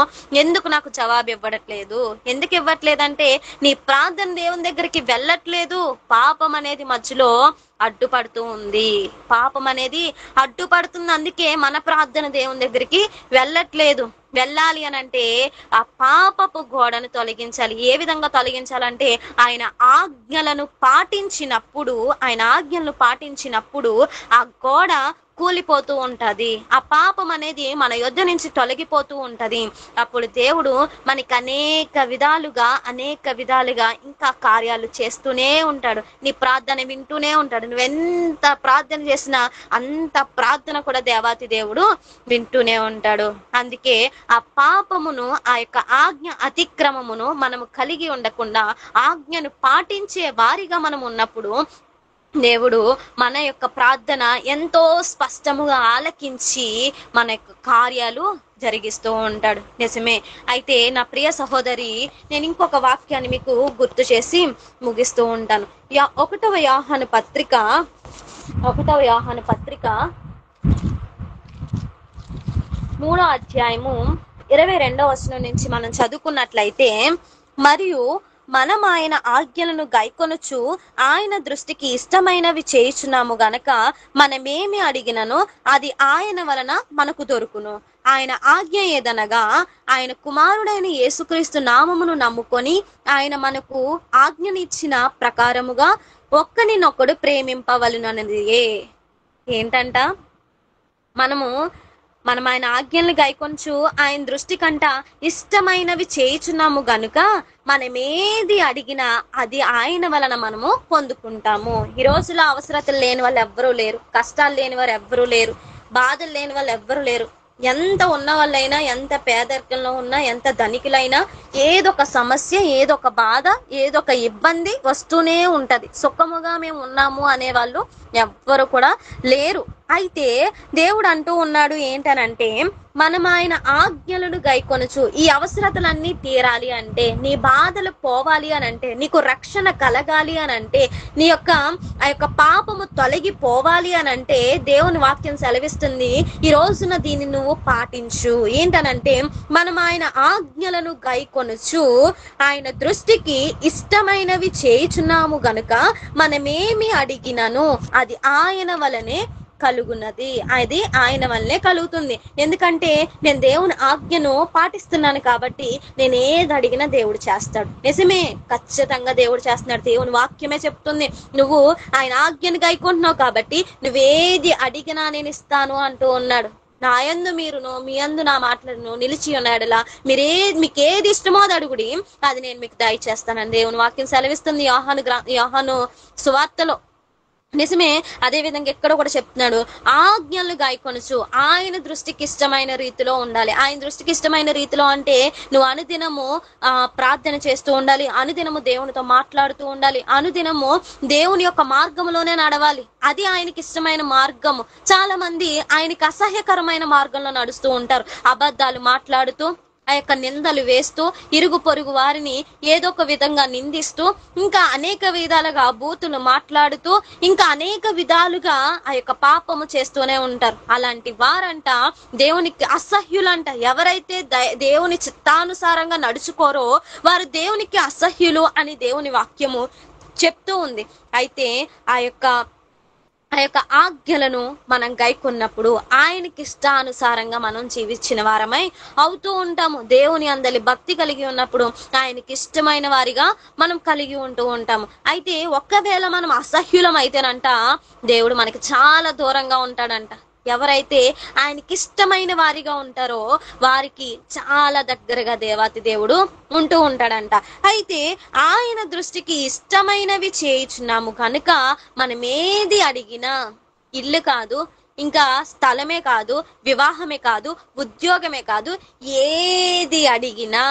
Speaker 2: ఎందుకు నాకు జవాబు ఇవ్వట్లేదు. ఎందుకు ఇవ్వట్లేదంటే నీ ప్రార్థన దేవుని దగ్గరికి వెళ్ళట్లేదు. పాపం అనేది మధ్యలో అడ్డుపడుతూ ఉంది. పాపం అనేది అడ్డుపడుతుంది. అందుకే మన ప్రార్థన దేవుని దగ్గరికి వెళ్ళట్లేదు. వెళ్ళాలి అని అంటే ఆ పాపపు గోడను తొలగించాలి. ఏ విధంగా తొలగించాలంటే ఆయన ఆజ్ఞలను పాటించినప్పుడు ఆ గోడ కూలిపోతూ ఉంటది. ఆ పాపం అనేది మన యొద్ద నుంచి తొలగిపోతూ ఉంటది. అప్పుడు దేవుడు మనకి అనేక విధాలుగా ఇంకా కార్యాలు చేస్తూనే ఉంటాడు. నీ ప్రార్థన వింటూనే ఉంటాడు. నువ్వెంత ప్రార్థన చేసినా అంత ప్రార్థన కూడా దేవాతి దేవుడు వింటూనే ఉంటాడు. అందుకే ఆ పాపమును, ఆ యొక్క ఆజ్ఞ అతిక్రమమును మనము కలిగి ఉండకుండా ఆజ్ఞను పాటించే వారిగా మనం ఉన్నప్పుడు దేవుడు మన యొక్క ప్రార్థన ఎంతో స్పష్టముగా ఆలకించి మన యొక్క కార్యాలు జరిగిస్తూ ఉంటాడు. నిజమే. అయితే నా ప్రియ సహోదరి, నేను ఇంకొక వాక్యాన్ని మీకు గుర్తు చేసి ముగిస్తూ ఉంటాను. 1వ యోహాను పత్రిక 3వ అధ్యాయము 22వ వచనం నుంచి మనం చదువుకున్నట్లయితే, మరియు మనం ఆయన ఆజ్ఞలను గైకొనుచు ఆయన దృష్టికి ఇష్టమైనవి చేయుచున్నాము గనక మనమేమి అడిగినను అది ఆయన వలన మనకు దొరుకును. ఆయన ఆజ్ఞ ఏదనగా, ఆయన కుమారుడైన యేసుక్రీస్తు నామమును నమ్ముకొని ఆయన మనకు ఆజ్ఞనిచ్చిన ప్రకారముగా ఒక్కనినొక్కడు ప్రేమింపవలెననిదే. ఏంటంట? మనం ఆయన ఆజ్ఞల్ని గైకొంచు ఆయన దృష్టి కంట ఇష్టమైనవి చేయుచున్నాము గనుక మనమేది అడిగినా అది ఆయన వలన మనము పొందుకుంటాము. ఈ రోజులో అవసరతలు లేని వాళ్ళు ఎవ్వరూ లేరు, కష్టాలు లేని వారు ఎవ్వరూ లేరు, బాధలు లేని వాళ్ళు ఎవ్వరూ లేరు. ఎంత ఉన్న వాళ్ళైనా, ఎంత పేదరికంలో ఉన్నా, ఎంత ధనికులైనా ఏదొక సమస్య, ఏదొక బాధ, ఏదొక ఇబ్బంది వస్తూనే ఉంటది. సుఖముగా మేము ఉన్నాము అనే వాళ్ళు ఎవ్వరు కూడా లేరు. అయితే దేవుడు అంటూ ఉన్నాడు ఏంటనంటే, మనం ఆయన ఆజ్ఞలను గైకొనుచు, ఈ అవసరతలన్నీ తీరాలి అంటే, నీ బాధలు పోవాలి అని అంటే, నీకు రక్షణ కలగాలి అని అంటే, నీ యొక్క ఆ యొక్క పాపము తొలగిపోవాలి అని అంటే, దేవుని వాక్యం సెలవిస్తుంది ఈ రోజున దీన్ని నువ్వు పాటించు. ఏంటనంటే, మనం ఆయన ఆజ్ఞలను గైకొనుచు ఆయన దృష్టికి ఇష్టమైనవి చేయుచున్నాము గనుక మనమేమి అడిగినను అది ఆయన వలనే కలుగున్నది. అది ఆయన వల్లే కలుగుతుంది. ఎందుకంటే నేను దేవుని ఆజ్ఞను పాటిస్తున్నాను కాబట్టి నేను ఏది అడిగినా దేవుడు చేస్తాడు. నిజమే, ఖచ్చితంగా దేవుడు చేస్తున్నాడు. దేవుని వాక్యమే చెప్తుంది, నువ్వు ఆయన ఆజ్ఞను గైకుంటున్నావు కాబట్టి నువ్వేది అడిగినా నేను ఇస్తాను అంటూ ఉన్నాడు. నా యందు మీరును, మీ యందు నా మాటలను నిలిచి ఉన్నాడులా మీకు ఏది ఇష్టమో అది అడుగుడి, అది నేను మీకు దయచేస్తానని దేవుని వాక్యం సెలవిస్తుంది యోహాను సువార్తలో. నిజమే. అదే విధంగా ఎక్కడ కూడా చెప్తున్నాడు, ఆజ్ఞలు గాయకొనుచు ఆయన దృష్టికి ఇష్టమైన రీతిలో ఉండాలి. ఆయన దృష్టికి ఇష్టమైన రీతిలో అంటే నువ్వు అనుదినము ప్రార్థన చేస్తూ ఉండాలి, అనుదినము దేవునితో మాట్లాడుతూ ఉండాలి, అనుదినము దేవుని యొక్క మార్గంలోనే నడవాలి. అది ఆయనకి ఇష్టమైన మార్గము. చాలా మంది ఆయనకి అసహ్యకరమైన మార్గంలో నడుస్తూ ఉంటారు. అబద్ధాలు మాట్లాడుతూ, ఆ యొక్క నిందలు వేస్తూ, ఇరుగు పొరుగు వారిని ఏదో ఒక విధంగా నిందిస్తూ, ఇంకా అనేక విధాలుగా బూతులు మాట్లాడుతూ, ఇంకా అనేక విధాలుగా ఆ యొక్క పాపము చేస్తూనే ఉంటారు. అలాంటి వారంట దేవునికి అసహ్యులంట. ఎవరైతే దేవుని చిత్తానుసారంగా నడుచుకోరో వారు దేవునికి అసహ్యులు అని దేవుని వాక్యము చెప్తూ ఉంది. అయితే ఆ యొక్క ఆజ్ఞలను మనం గైకొన్నప్పుడు ఆయనకి ఇష్టానుసారంగా మనం జీవించిన వారమై అవుతూ ఉంటాము. దేవుని అందలి భక్తి కలిగి ఉన్నప్పుడు ఆయనకి ఇష్టమైన వారిగా మనం కలిగి ఉంటూ ఉంటాము. అయితే ఒక్కవేళ మనం అసహ్యులం అయితేనంట దేవుడు మనకి చాలా దూరంగా ఉంటాడంట. ఎవరైతే ఆయనకి ఇష్టమైన వారిగా ఉంటారో వారికి చాలా దగ్గరగా దేవాతి దేవుడు ఉంటూ ఉంటాడంట. అయితే ఆయన దృష్టికి ఇష్టమైనవి చేయుచున్నాము కనుక మనం ఏది అడిగినా, ఇల్లు కాదు, ఇంకా స్థలమే కాదు, వివాహమే కాదు, ఉద్యోగమే కాదు, ఏది అడిగినా,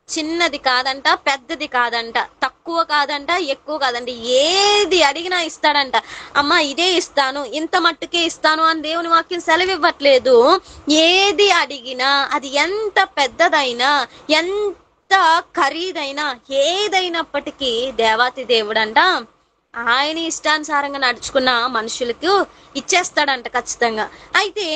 Speaker 2: చిన్నది కాదంట, పెద్దది కాదంట, తక్కువ కాదంట, ఎక్కువ కాదంట, ఏది అడిగినా ఇస్తాడంట. అమ్మ ఇదే ఇస్తాను, ఇంత మట్టుకే ఇస్తాను అని దేవుని వాక్యం సెలవివ్వట్లేదు. ఏది అడిగినా, అది ఎంత పెద్దదైనా, ఎంత ఖరీదైనా, ఏదైనప్పటికీ దేవాతి దేవుడంట ఆయన ఇష్టానుసారంగా నడుచుకున్న మనుషులకు ఇచ్చేస్తాడంట ఖచ్చితంగా. అయితే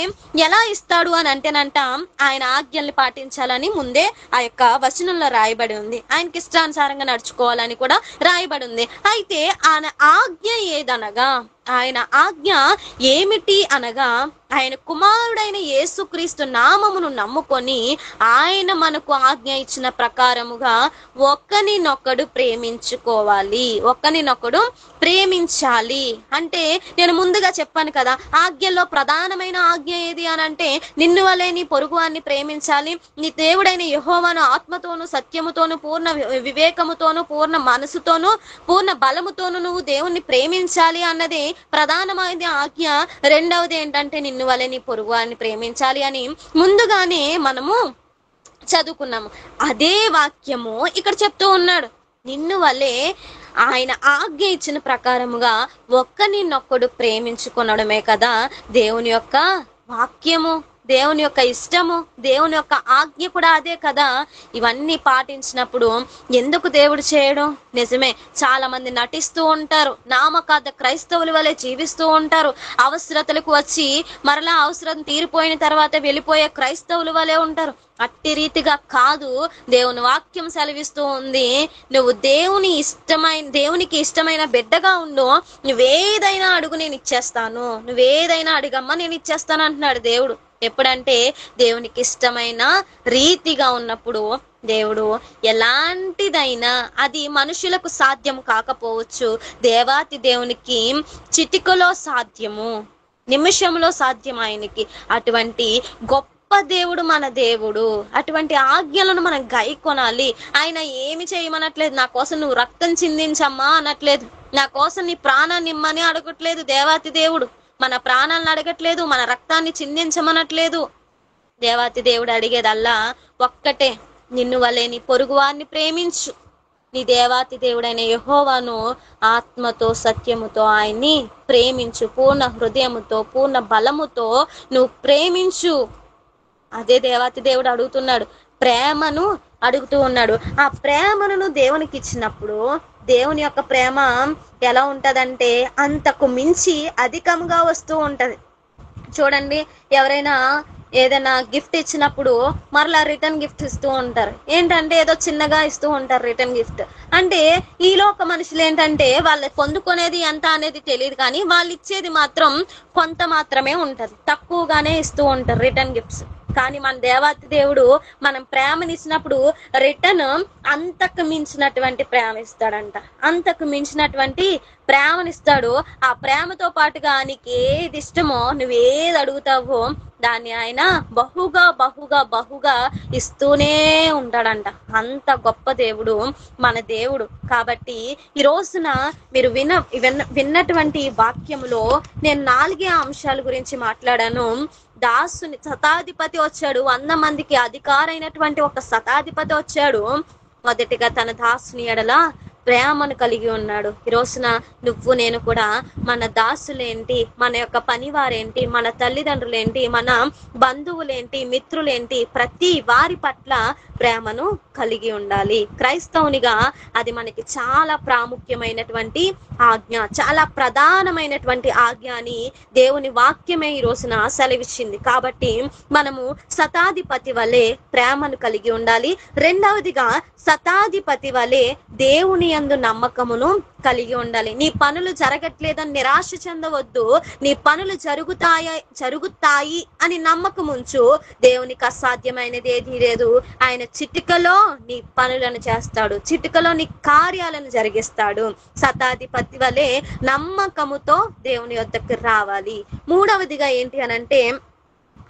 Speaker 2: ఎలా ఇస్తాడు అని అంటేనంట, ఆయన ఆజ్ఞల్ని పాటించాలని ముందే ఆ యొక్క వచనంలో రాయబడి ఉంది. ఆయనకి ఇష్టానుసారంగా నడుచుకోవాలని కూడా రాయబడి ఉంది. అయితే ఆయన ఆజ్ఞ ఏదనగా ఆయన ఆజ్ఞ ఏమిటి అనగా, ఆయన కుమారుడైన యేసుక్రీస్తు నామమును నమ్ముకొని ఆయన మనకు ఆజ్ఞ ఇచ్చిన ప్రకారముగా ఒకరినొకడు ప్రేమించుకోవాలి, ఒకరినొకడు ప్రేమించాలి. అంటే నేను ముందుగా చెప్పాను కదా, ఆజ్ఞలో ప్రధానమైన ఆజ్ఞ ఏది అని అంటే, నిన్ను వలె నీ పొరుగువాన్ని ప్రేమించాలి, నీ దేవుడైన యెహోవాను ఆత్మతోను సత్యముతోను పూర్ణ వివేకముతోను పూర్ణ మనసుతోను పూర్ణ బలముతోను నువ్వు దేవుణ్ణి ప్రేమించాలి అన్నది ప్రధానమైన ఆజ్ఞ. రెండవది ఏంటంటే, నిన్ను వలె నీ పొరుగువాన్ని ప్రేమించాలి అని ముందుగానే మనము చదువుకున్నాము. అదే వాక్యము ఇక్కడ చెప్తూ ఉన్నాడు. నిన్ను వలె ఆయన ఆజ్ఞ ఇచ్చిన ప్రకారముగా ఒక్కనినొక్కడు ప్రేమించుకొనడమే కదా దేవుని యొక్క వాక్యము, దేవుని యొక్క ఇష్టము, దేవుని యొక్క ఆజ్ఞ కూడా అదే కదా. ఇవన్నీ పాటించినప్పుడు ఎందుకు దేవుడు చేయడం? నిజమే, చాలా మంది నటిస్తూ ఉంటారు, నామకార్థ క్రైస్తవుల వలె జీవిస్తూ ఉంటారు. అవసరతలకు వచ్చి మరలా అవసరం తీరిపోయిన తర్వాత వెళ్ళిపోయే క్రైస్తవుల వలె ఉంటారు. అట్టి రీతిగా కాదు, దేవుని వాక్యం సెలవిస్తూ ఉంది, నువ్వు దేవునికి ఇష్టమైన బిడ్డగా ఉండు, నువ్వేదైనా అడుగు నేను ఇచ్చేస్తాను, నువ్వేదైనా అడిగమ్మా నేను ఇచ్చేస్తాను అంటున్నాడు దేవుడు. ఎప్పుడంటే దేవునికి ఇష్టమైన రీతిగా ఉన్నప్పుడు. దేవుడు ఎలాంటిదైనా అది మనుషులకు సాధ్యం కాకపోవచ్చు, దేవాతి దేవునికి చిటికలో సాధ్యము, నిమిషంలో సాధ్యం ఆయనకి. అటువంటి గొప్ప దేవుడు మన దేవుడు. అటువంటి ఆజ్ఞలను మనం గైకొనాలి. ఆయన ఏమి చేయమనట్లేదు, నా కోసం నువ్వు రక్తం చిందించమ్మా అనట్లేదు, నా కోసం నీ ప్రాణాన్ని ఇమ్మని అడగట్లేదు. దేవాతి దేవుడు మన ప్రాణాలను అడగట్లేదు, మన రక్తాన్ని చిందించమనట్లేదు. దేవాతి దేవుడు అడిగేదల్లా ఒక్కటే, నిన్ను వలె నీ పొరుగువాన్ని ప్రేమించు. నీ దేవాతి దేవుడైన యెహోవాను ఆత్మతో సత్యముతో ఆయన్ని ప్రేమించు, పూర్ణ హృదయముతో పూర్ణ బలముతో నువ్వు ప్రేమించు. అదే దేవాతి దేవుడు అడుగుతున్నాడు, ప్రేమను అడుగుతూ ఉన్నాడు. ఆ ప్రేమను దేవునికి ఇచ్చినప్పుడు దేవుని యొక్క ప్రేమ ఎలా ఉంటదంటే అంతకు మించి అధికంగా వస్తూ ఉంటది. చూడండి, ఎవరైనా ఏదైనా గిఫ్ట్ ఇచ్చినప్పుడు మరలా రిటర్న్ గిఫ్ట్ ఇస్తూ ఉంటారు. ఏంటంటే ఏదో చిన్నగా ఇస్తూ ఉంటారు రిటర్న్ గిఫ్ట్. అంటే ఈలో ఒక మనుషులు ఏంటంటే వాళ్ళు పొందుకునేది ఎంత అనేది తెలియదు, కానీ వాళ్ళు ఇచ్చేది మాత్రం కొంత మాత్రమే ఉంటది, తక్కువగానే ఇస్తూ ఉంటారు రిటర్న్ గిఫ్ట్స్. కానీ మన దేవాతి దేవుడు మనం ప్రేమనిచ్చినప్పుడు రిటర్న్ అంతకు మించినటువంటి ప్రేమ ఇస్తాడంట, అంతకు మించినటువంటి ప్రేమనిస్తాడు. ఆ ప్రేమతో పాటుగా నీకు ఏది ఇష్టమో నువ్వేది అడుగుతావో దాన్ని ఆయన బహుగా బహుగా బహుగా ఇస్తూనే ఉంటాడంట. అంత గొప్ప దేవుడు మన దేవుడు. కాబట్టి ఈ రోజున మీరు విన్నటువంటి వాక్యములో నేను 4 అంశాల గురించి మాట్లాడాను. దాసుని శతాధిపతి వచ్చాడు, 100 మందికి అధికారైనటువంటి ఒక శతాధిపతి వచ్చాడు. మొదటిగా తన దాసుని ఎడల ప్రేమను కలిగి ఉన్నాడు. ఈ రోజున నువ్వు నేను కూడా మన దాసులేంటి, మన యొక్క పనివారేంటి, మన తల్లిదండ్రులేంటి, మన బంధువులేంటి, మిత్రులేంటి, ప్రతి వారి పట్ల ప్రేమను కలిగి ఉండాలి. క్రైస్తవునిగా అది మనకి చాలా ప్రాముఖ్యమైనటువంటి ఆజ్ఞ, చాలా ప్రధానమైనటువంటి ఆజ్ఞ అని దేవుని వాక్యమే ఈ రోజున సెలవిచ్చింది. కాబట్టి మనము శతాధిపతి వలె ప్రేమను కలిగి ఉండాలి. రెండవదిగా శతాధిపతి వలె దేవుని యందు నమ్మకమును కలిగి ఉండాలి. నీ పనులు జరగట్లేదని నిరాశ చెందవద్దు, నీ పనులు జరుగుతాయి అని నమ్మకం ఉంచు. దేవునికి అసాధ్యమైనది ఏదీ లేదు. ఆయన చిటికలో నీ పనులను చేస్తాడు, చిటికలో నీ కార్యాలను జరిగిస్తాడు. శతాధిపతి వలె నమ్మకముతో దేవుని వద్దకు రావాలి. మూడవదిగా ఏంటి అనంటే,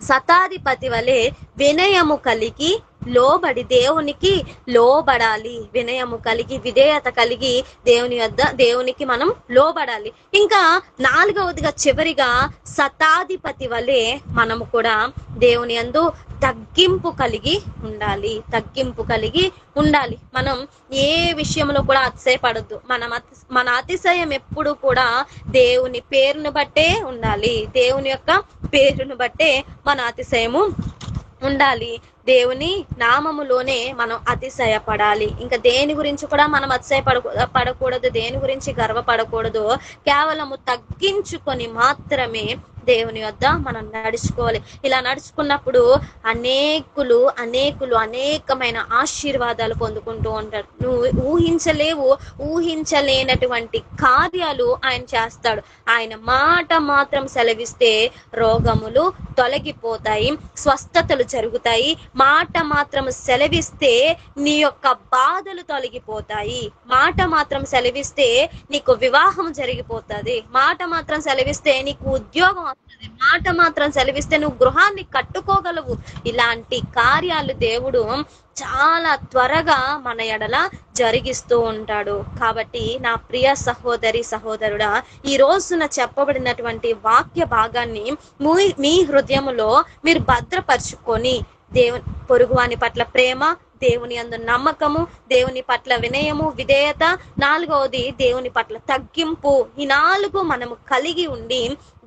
Speaker 2: శతాధిపతి వలె వినయము కలిగి లోబడి దేవునికి లోబడాలి. వినయము కలిగి విధేయత కలిగి దేవునికి మనం లోబడాలి. ఇంకా 4వదిగా చివరిగా శతాధిపతి వలె మనము కూడా దేవుని యందు తగ్గింపు కలిగి ఉండాలి, తగ్గింపు కలిగి ఉండాలి. మనం ఏ విషయంలో కూడా అతిశయపడద్దు. మన అతిశయం ఎప్పుడు కూడా దేవుని పేరును బట్టే ఉండాలి. దేవుని యొక్క పేరును బట్టే మన అతిశయము ఉండాలి. దేవుని నామములోనే మనం అతిశయపడాలి. ఇంకా దేని గురించి కూడా మనం పడకూడదు, దేని గురించి గర్వపడకూడదు. కేవలము తగ్గించుకొని మాత్రమే దేవుని వద్ద మనం నడుచుకోవాలి. ఇలా నడుచుకున్నప్పుడు అనేకమైన ఆశీర్వాదాలు పొందుకుంటూ ఉంటాడు. నువ్వు ఊహించలేనటువంటి కార్యాలు ఆయన చేస్తాడు. ఆయన మాట మాత్రం సెలవిస్తే రోగములు తొలగిపోతాయి, స్వస్థతలు జరుగుతాయి. మాట మాత్రం సెలవిస్తే నీ యొక్క బాధలు తొలగిపోతాయి. మాట మాత్రం సెలవిస్తే నీకు వివాహం జరిగిపోతుంది. మాట మాత్రం సెలవిస్తే నీకు ఉద్యోగం వస్తుంది. మాట మాత్రం సెలవిస్తే నువ్వు గృహాన్ని కట్టుకోగలవు. ఇలాంటి కార్యాలు దేవుడు చాలా త్వరగా మన ఎడల జరిగిస్తూ ఉంటాడు. కాబట్టి నా ప్రియ సహోదరి సహోదరుడా, ఈ రోజున చెప్పబడినటువంటి వాక్య భాగాన్ని మీ హృదయములో మీరు భద్రపరుచుకొని పొరుగువాని పట్ల ప్రేమ, దేవుని యందు నమ్మకము, దేవుని పట్ల వినయము, విధేయత, 4వది దేవుని పట్ల తగ్గింపు, ఈ 4 మనము కలిగి ఉండి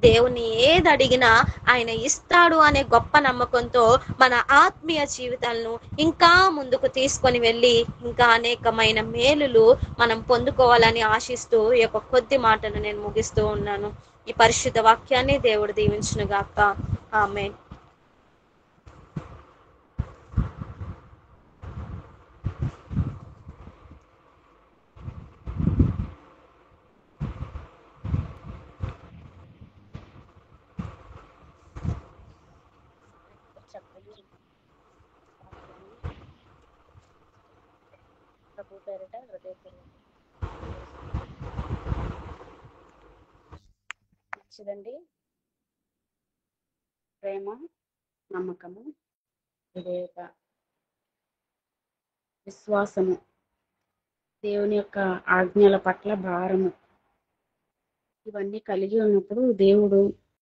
Speaker 2: దేవుని ఏది అడిగినా ఆయన ఇస్తాడు అనే గొప్ప నమ్మకంతో మన ఆత్మీయ జీవితాలను ఇంకా ముందుకు తీసుకొని వెళ్ళి ఇంకా అనేకమైన మేలులు మనం పొందుకోవాలని ఆశిస్తూ ఈ యొక్క కొద్ది మాటలు నేను ముగిస్తూ ఉన్నాను. ఈ పరిశుద్ధ వాక్యాన్ని దేవుడు దీవించును గాక. ఆమేన్.
Speaker 1: ప్రభు పేరిట హృదయపూర్వక మంచిదండి. ప్రేమ, నమ్మకము, విధేయత, విశ్వాసము, దేవుని యొక్క ఆజ్ఞల పట్ల భారము, ఇవన్నీ కలిగి ఉన్నప్పుడు దేవుడు